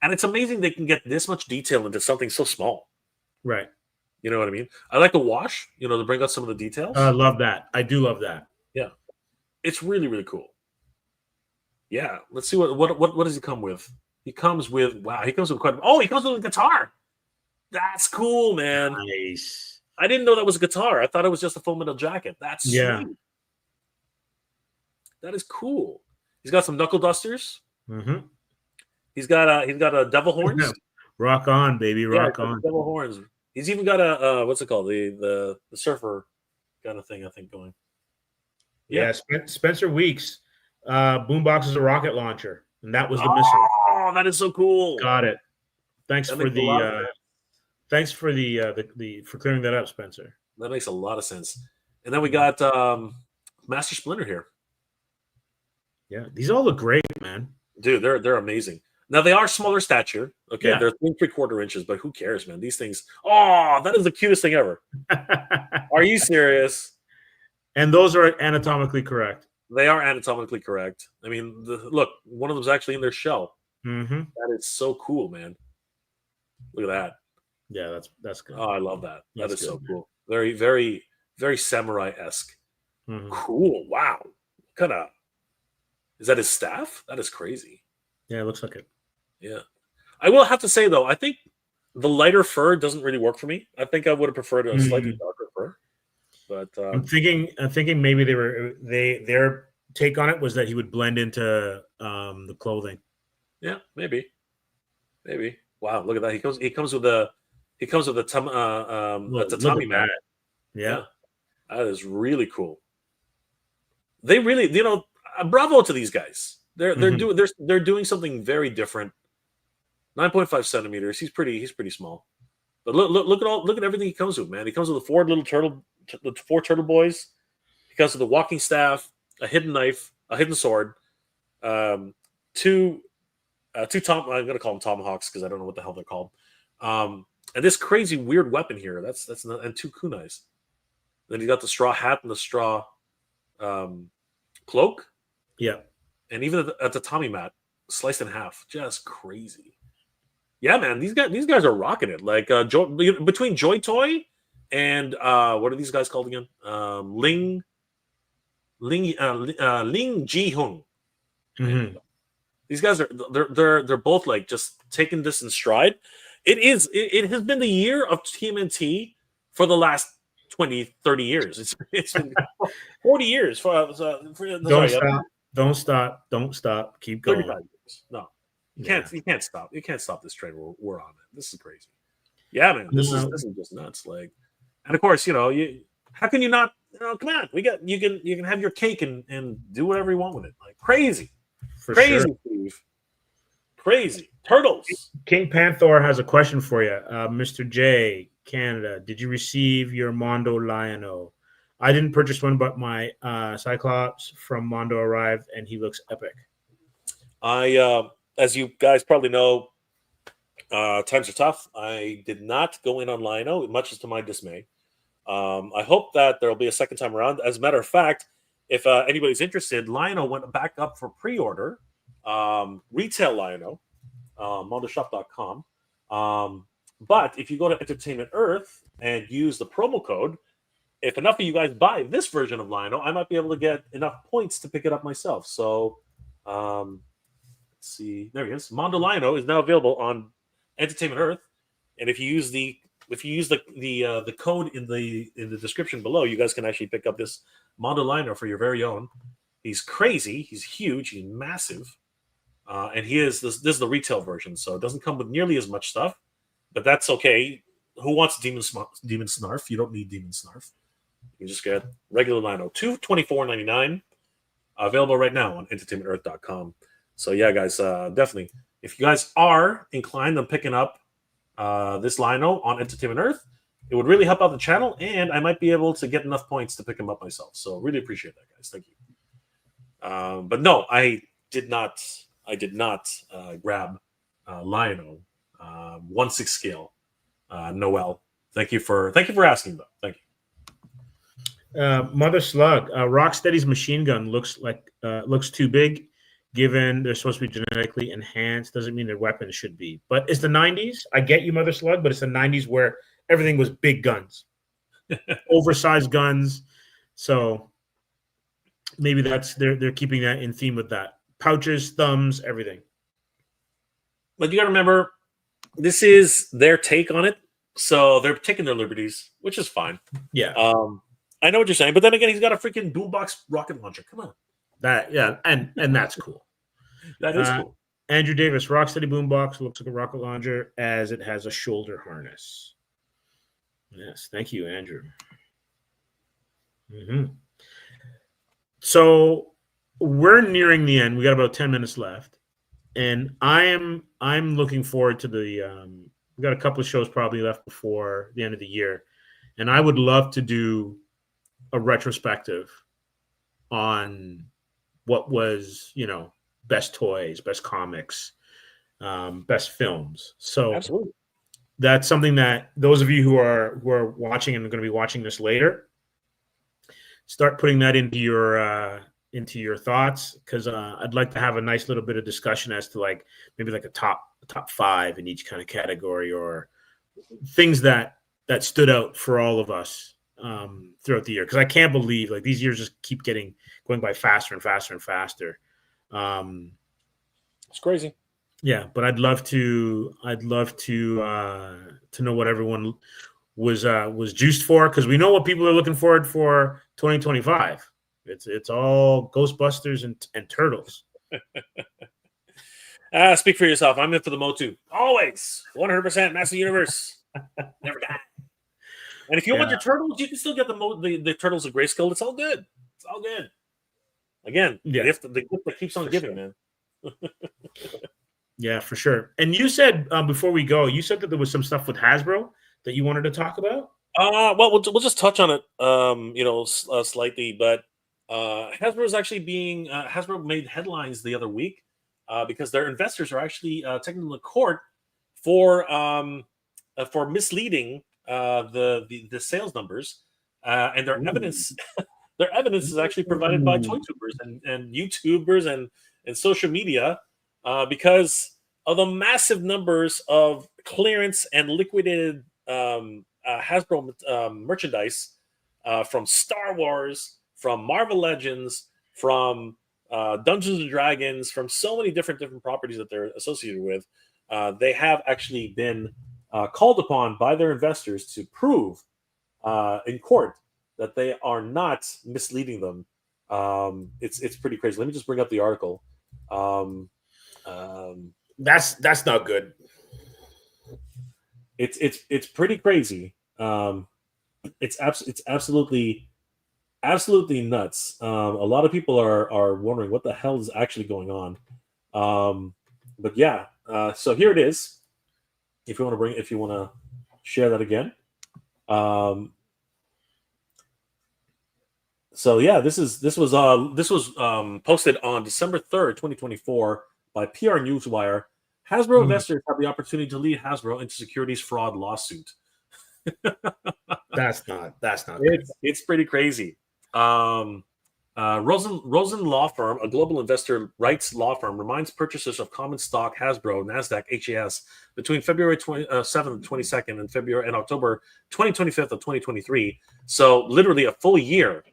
and it's amazing they can get this much detail into something so small. Right. You know what I mean? I like the wash. You know, to bring out some of the details. I love that. I do love that. Yeah, it's really really cool. Yeah, let's see what does he come with? He comes with He comes with quite. Oh, he comes with a guitar. That's cool, man. Nice. I didn't know that was a guitar. I thought it was just a Full Metal jacket. That's Yeah. sweet. That is cool. He's got some knuckle dusters. Mm-hmm. He's got a devil horns. Yeah. Rock on, baby. Rock on. Devil horns. He's even got a what's it called? The surfer kind of thing, I think, going. Yeah. Spencer Weeks. Boombox is a rocket launcher, and that was the missile. Oh, that is so cool. Got it. Thanks That for makes a lot of the. sense. Thanks for the for clearing that up, Spencer. That makes a lot of sense. And then we got Master Splinter here. Yeah, these all look great, man. Dude, they're amazing. Now they are smaller stature. Okay, Yeah. they're 3.75 inches, but who cares, man? These things. Oh, that is the cutest thing ever. Are you serious? And those are anatomically correct. They are anatomically correct. I mean, look, one of them's actually in their shell. Mm-hmm. That is so cool, man. Look at that. Yeah, that's good. Oh, I love that. That That's is so good, cool. Very, very, very samurai-esque. Mhm. Cool. Wow. Kind of. Is that his staff? That is crazy. Yeah, it looks like it. Yeah. I will have to say though, I think the lighter fur doesn't really work for me. I think I would have preferred a slightly darker fur. But I'm thinking maybe their take on it was that he would blend into the clothing. yeah, maybe. Wow, look at that. He comes with a tatami mat. Yeah. That is really cool. They really, bravo to these guys. They're doing something very different. 9.5 centimeters. He's pretty small. But look at everything he comes with, man. He comes with the four turtle boys. He comes with a walking staff, a hidden knife, a hidden sword, two I'm gonna call them tomahawks because I don't know what the hell they're called. And this crazy weird weapon here. That's not, and two kunais. Then you got the straw hat and the straw cloak. Yeah. And even at the Tommy mat, sliced in half. Just crazy. Yeah, man. These guys are rocking it. Like between Joy Toy and what are these guys called again? Ling Ji Hung. Mm-hmm. These guys they're both like just taking this in stride. It has been the year of TMNT for the last 20, 30 years. It's been 40 years. Don't stop. Keep going. 35 years. No, you can't stop. You can't stop this trend we're on. Man. This is crazy. Yeah, man. This is just nuts. Like, and of course, how can you not? Come on, you can have your cake and do whatever you want with it. Like crazy, crazy, sure. Steve. Crazy turtles. King Panther has a question for you, Mr. J, Canada. Did you receive your Mondo Lion-O? I didn't purchase one, but my Cyclops from Mondo arrived, and he looks epic. As you guys probably know, times are tough. I did not go in on Lion-O, much as to my dismay. I hope that there will be a second time around. As a matter of fact, if anybody's interested, Lion-O went back up for pre-order. Retail Lion-O, mondoshop.com. But if you go to Entertainment Earth and use the promo code, if enough of you guys buy this version of Lion-O, I might be able to get enough points to pick it up myself. So, let's see. There he is. Mondo Lion-O is now available on Entertainment Earth, and if you use the code in the description below, you guys can actually pick up this Mondo Lion-O for your very own. He's crazy. He's huge. He's massive, and this is the retail version, so it doesn't come with nearly as much stuff, but that's okay. Who wants Demon Snarf? You don't need Demon Snarf. You just get regular Lion-O, $224.99, available right now on entertainmentearth.com. So yeah, guys, definitely, if you guys are inclined on picking up this Lion-O on Entertainment Earth, it would really help out the channel, and I might be able to get enough points to pick him up myself. So really appreciate that, guys. Thank you. But no, I did not I did not grab Lion-O 1/6 scale Noel. Thank you for asking though. Thank you. Mother Slug, Rocksteady's machine gun looks too big. Given they're supposed to be genetically enhanced, doesn't mean their weapons should be. But it's the 90s. I get you, Mother Slug, but it's the 90s where everything was big guns, oversized guns. So maybe they're keeping that in theme with that. Pouches, thumbs, everything. But you got to remember, this is their take on it, so they're taking their liberties, which is fine. Yeah. I know what you're saying, but then again, he's got a freaking boombox rocket launcher. Come on. And that's cool. That is cool. Andrew Davis, Rocksteady boombox looks like a rocket launcher as it has a shoulder harness. Yes, thank you, Andrew. Mm-hmm. So we're nearing the end. We got about 10 minutes left, and I'm looking forward to the. We got a couple of shows probably left before the end of the year, and I would love to do a retrospective on what was, best toys, best comics, best films. So absolutely, that's something that those of you who are watching and are going to be watching this later, start putting that into your thoughts, because I'd like to have a nice little bit of discussion as to maybe a top 5 in each kind of category, or things that stood out for all of us throughout the year. Because I can't believe these years just keep going by faster and faster and faster. It's crazy. Yeah, but I'd love to know what everyone was juiced for, because we know what people are looking forward for 2025. It's all Ghostbusters and Turtles. Speak for yourself. I'm in for the Motu. Always 100% Master Universe. Never die. And if you want your Turtles, you can still get the Turtles of Grayskull. It's all good. It's all good. Again, the gift that keeps on giving, man. Yeah, for sure. And you said before we go, that there was some stuff with Hasbro that you wanted to talk about. Well, we'll just touch on it, slightly. But Hasbro is actually Hasbro made headlines the other week because their investors are actually taking them to court for misleading the sales numbers, and their evidence. Their evidence is actually provided by ToyTubers and YouTubers and social media, because of the massive numbers of clearance and liquidated Hasbro merchandise from Star Wars, from Marvel Legends, from Dungeons and Dragons, from so many different properties that they're associated with. They have actually been called upon by their investors to prove in court that they are not misleading them. It's pretty crazy. Let me just bring up the article. That's not good. It's pretty crazy. It's absolutely nuts. A lot of people are wondering what the hell is actually going on. But yeah, so here it is. If you want to share that again. So yeah, this was posted on December 3rd, 2024 by PR Newswire. Hasbro investors have the opportunity to lead Hasbro into securities fraud lawsuit. That's not good. It's pretty crazy. Rosen Law Firm, a global investor rights law firm, reminds purchasers of common stock Hasbro, NASDAQ, HAS between February 7th and 22nd and October 25th of 2023. So literally a full year.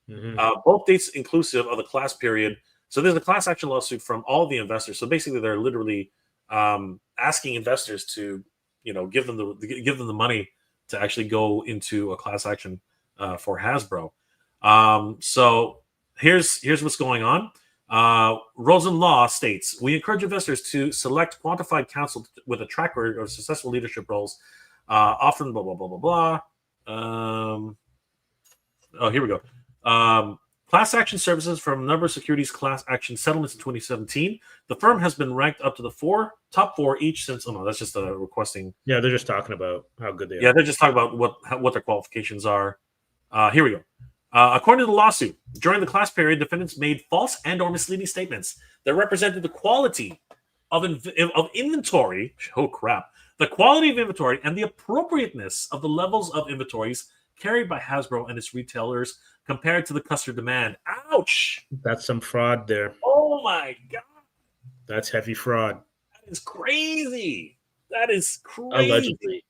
Both dates inclusive of the class period. So there's a class action lawsuit from all the investors. So basically, they're literally asking investors to, give them the money to actually go into a class action for Hasbro. So here's what's going on. Rosen Law states, we encourage investors to select quantified counsel with a track record of successful leadership roles, often blah blah blah blah blah. Here we go. Class action services from a number of securities class action settlements in 2017. The firm has been ranked up to the top four each since. Oh no, that's just requesting. Yeah, they're just talking about how good they are. Yeah, they're just talking about what their qualifications are. Here we go. According to the lawsuit, during the class period, defendants made false and/or misleading statements that represented the quality of inventory. Oh crap! The quality of inventory and the appropriateness of the levels of inventories carried by Hasbro and its retailers compared to the customer demand. Ouch! That's some fraud there. Oh my god! That's heavy fraud. That is crazy. That is crazy.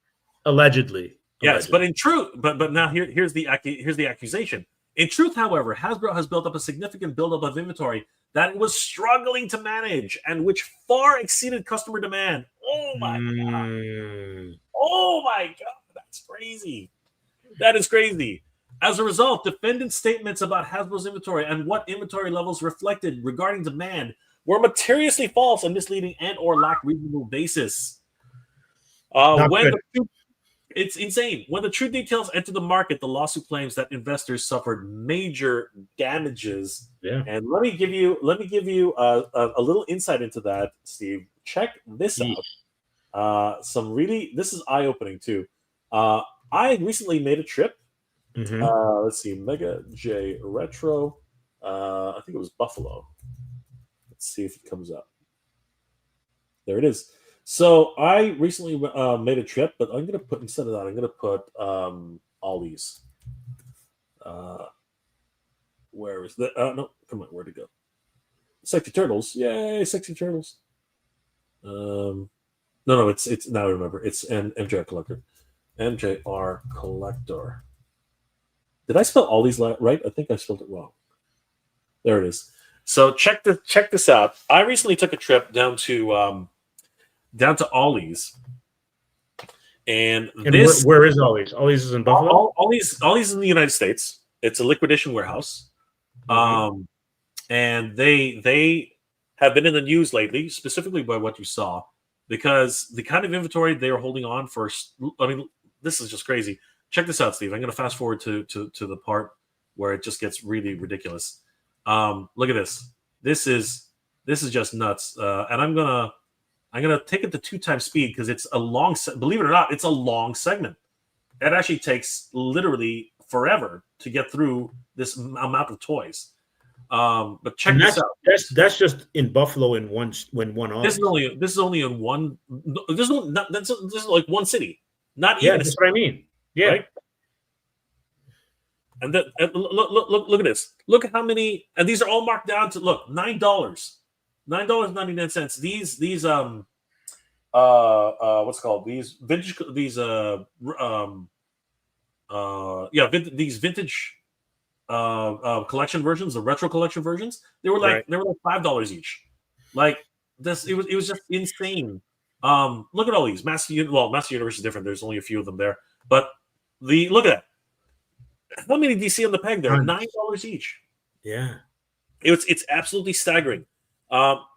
Allegedly. Yes, but in truth, but now here's the accusation. In truth, however, Hasbro has built up a significant buildup of inventory that it was struggling to manage and which far exceeded customer demand. Oh my god! Oh my god! That's crazy. That is crazy. As a result, defendant statements about Hasbro's inventory and what inventory levels reflected regarding demand were materially false and misleading and/or lacked reasonable basis. It's insane. When the true details enter the market, the lawsuit claims that investors suffered major damages. Yeah. And let me give you a little insight into that, Steve. Check this out. This is eye-opening too. I recently made a trip. Let's see, Mega J Retro. I think it was Buffalo. Let's see if it comes up. There it is. So I recently made a trip, but I'm going to put, instead of that, I'm going to put Ollie's. Where is the, no, come on, where'd it go? Sexy Turtles. Yay, Sexy Turtles. No, it's now I remember. It's an MJR Collector. MJR Collector. Did I spell Ollie's right? I think I spelled it wrong. There it is. So check this out. I recently took a trip down to Ollie's, and this, where is Ollie's? Ollie's is in Buffalo. Ollie's is in the United States. It's a liquidation warehouse, and they have been in the news lately, specifically by what you saw, because the kind of inventory they are holding on for. I mean, this is just crazy. Check this out, Steve. I'm going to fast forward to the part where it just gets really ridiculous. Look at this. This is just nuts. And I'm gonna take it to 2x speed because it's a long. Believe it or not, it's a long segment. It actually takes literally forever to get through this amount of toys. But check this out. That's just in Buffalo in one off. This is only in one. This is like one city. Not even. That's what I mean. Yeah. Right? And look at this. Look at how many, and these are all marked down to $9.99. These what's it called? These vintage these vintage collection versions, the retro collection versions. They were like $5 each. Like this, it was just insane. Look at all these. Master Universe is different. There's only a few of them there, but look at that. How many do you see on the peg there? $9 each. Yeah, it's absolutely staggering. Poor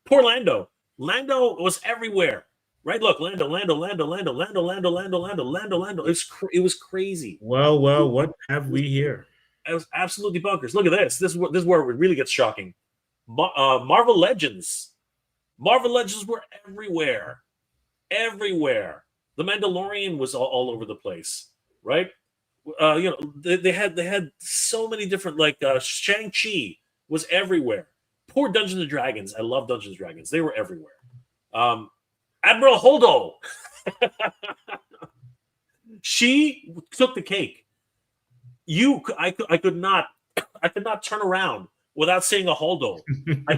Lando. Lando was everywhere, right? Look, Lando. It was crazy. Well, what have we here? It was absolutely bonkers. Look at this. This is where it really gets shocking. Marvel Legends. Marvel Legends were everywhere. Everywhere. The Mandalorian was all over the place. Right, they had so many different, like Shang-Chi was everywhere. Poor Dungeons and Dragons. I love Dungeons and Dragons. They were everywhere. Admiral Holdo, she took the cake. I could not turn around without seeing a Holdo. I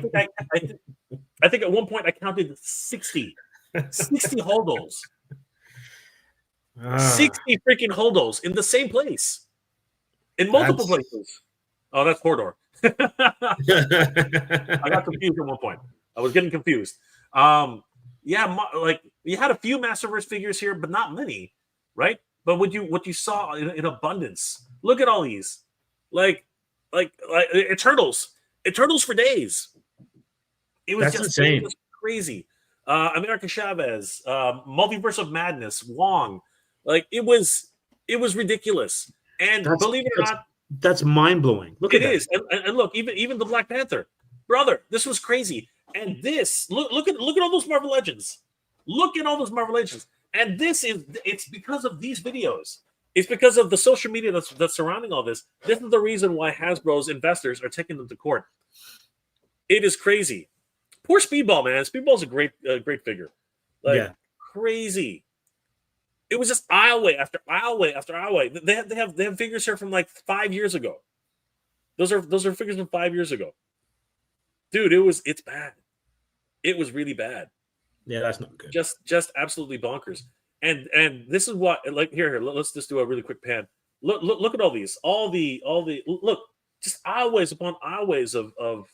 think at one point I counted 60 Holdos. 60 freaking Holdos in the same place, in multiple places. Oh, that's Hordor. I got confused at one point. I was getting confused. Like you had a few Masterverse figures here, but not many, right? But what you saw in abundance. Look at all these, like Eternals for days. It was insane. It was crazy. America Chavez, Multiverse of Madness, Wong. Like it was ridiculous, and believe it or not, that's mind blowing. Look at it. And look, even the Black Panther, brother, this was crazy. And this, look at all those Marvel Legends. Look at all those Marvel Legends, and it's because of these videos. It's because of the social media that's surrounding all this. This is the reason why Hasbro's investors are taking them to court. It is crazy. Poor Speedball, man. Speedball's a great figure. Like crazy. It was just aisleway after aisleway after aisleway. They have figures here from like 5 years ago. Those are figures from 5 years ago. Dude, it's bad. It was really bad. Yeah, that's not good. Just absolutely bonkers. And this is what, like, here, let's just do a really quick pan. Look at all these, all the look, just aisleways upon aisleways of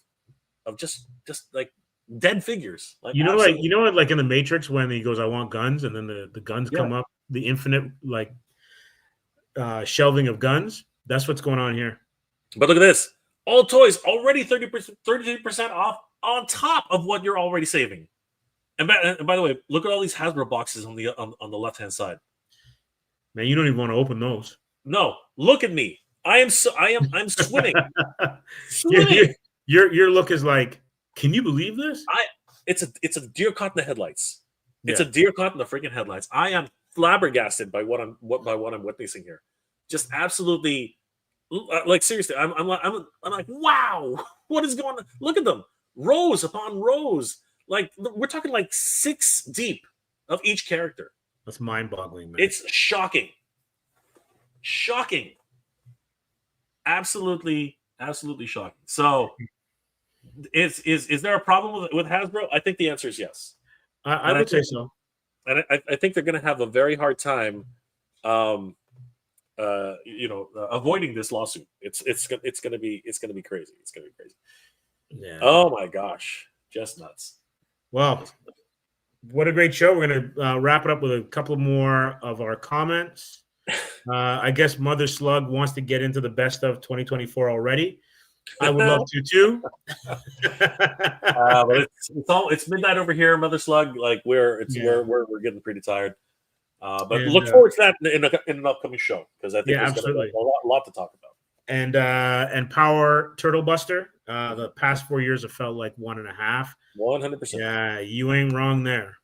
just like dead figures. Like, you know, like in the Matrix when he goes, "I want guns," and then the guns come up, the infinite like shelving of guns. That's what's going on here. But look at this. All toys already 33% off on top of what you're already saving. And by the way, look at all these Hasbro boxes on the left-hand side. Man, you don't even want to open those. No, look at me. I'm swimming. Swimming. Your look is like, can you believe this? It's a deer caught in the headlights. It's a deer caught in the freaking headlights. I am flabbergasted by what I'm witnessing here. Just absolutely, like, seriously. I'm like, wow, what is going on? Look at them, rows upon rows. Like, we're talking like 6 deep of each character. That's mind-boggling, man. It's shocking. Absolutely shocking. So, is there a problem with Hasbro? I think the answer is yes. I would say so. And I think they're going to have a very hard time, avoiding this lawsuit. It's going to be crazy. It's going to be crazy. Yeah. Oh my gosh, just nuts. Well, what a great show. We're going to wrap it up with a couple more of our comments. I guess Mother Slug wants to get into the best of 2024 already. I would love to too. But it's midnight over here, Mother Slug. Like we're getting pretty tired. But look forward to that in an upcoming show, because I think there's going to be a lot to talk about. And Power Turtle Buster. The past 4 years have felt like 1.5. 100%. Yeah, you ain't wrong there.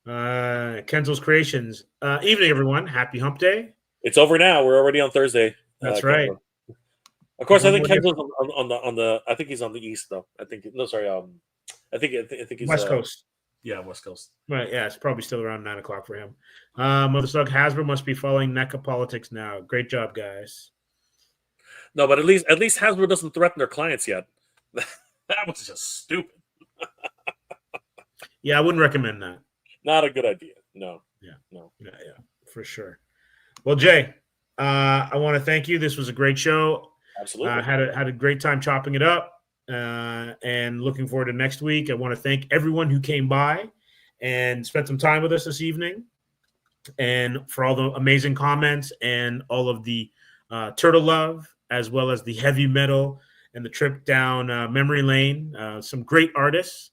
Kenzel's Creations. Evening, everyone. Happy Hump Day. It's over now. We're already on Thursday. That's right. Kenzel. Of course, I think Kenzel's on the. I think he's on the east though. I think he's West Coast. Yeah, West Coast. Right. Yeah, it's probably still around 9 o'clock for him. Mother Slug, Hasbro must be following NECA politics now. Great job, guys. No, but at least Hasbro doesn't threaten their clients yet. That was just stupid. Yeah, I wouldn't recommend that. Not a good idea. No. Yeah. No. Yeah. For sure. Well, Jay, I want to thank you. This was a great show. Absolutely. Had a great time chopping it up. And looking forward to next week. I want to thank everyone who came by and spent some time with us this evening, and for all the amazing comments and all of the turtle love, as well as the heavy metal and the trip down memory lane. Some great artists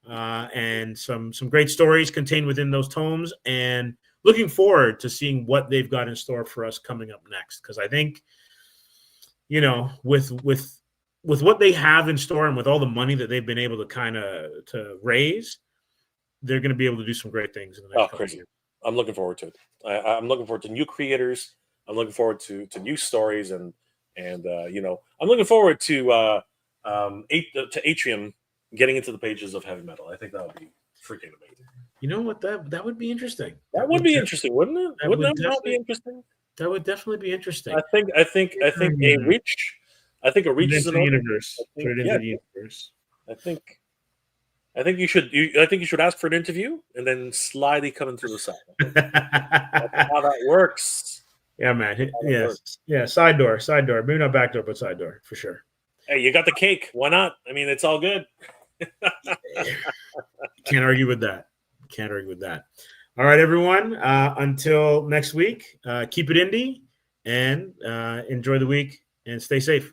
and some great stories contained within those tomes, and looking forward to seeing what they've got in store for us coming up next. Because I think, with what they have in store and with all the money that they've been able to raise, they're going to be able to do some great things in the next couple of years. I'm looking forward to it. I'm looking forward to new creators. I'm looking forward to new stories, and I'm looking forward to Atrium getting into the pages of heavy metal. I think that would be freaking amazing. You know what? That would be interesting. That would be interesting, wouldn't it? Wouldn't that be interesting? That would definitely be interesting. I think a reach. I think a reach is an universe. Put it into the universe. I think you should ask for an interview and then slyly come into the side. That's how that works. Yeah, man. Yes. Yeah. Side door. Maybe not back door, but side door for sure. Hey, you got the cake. Why not? I mean, it's all good. Can't argue with that. All right, everyone. Until next week, keep it indie and enjoy the week and stay safe.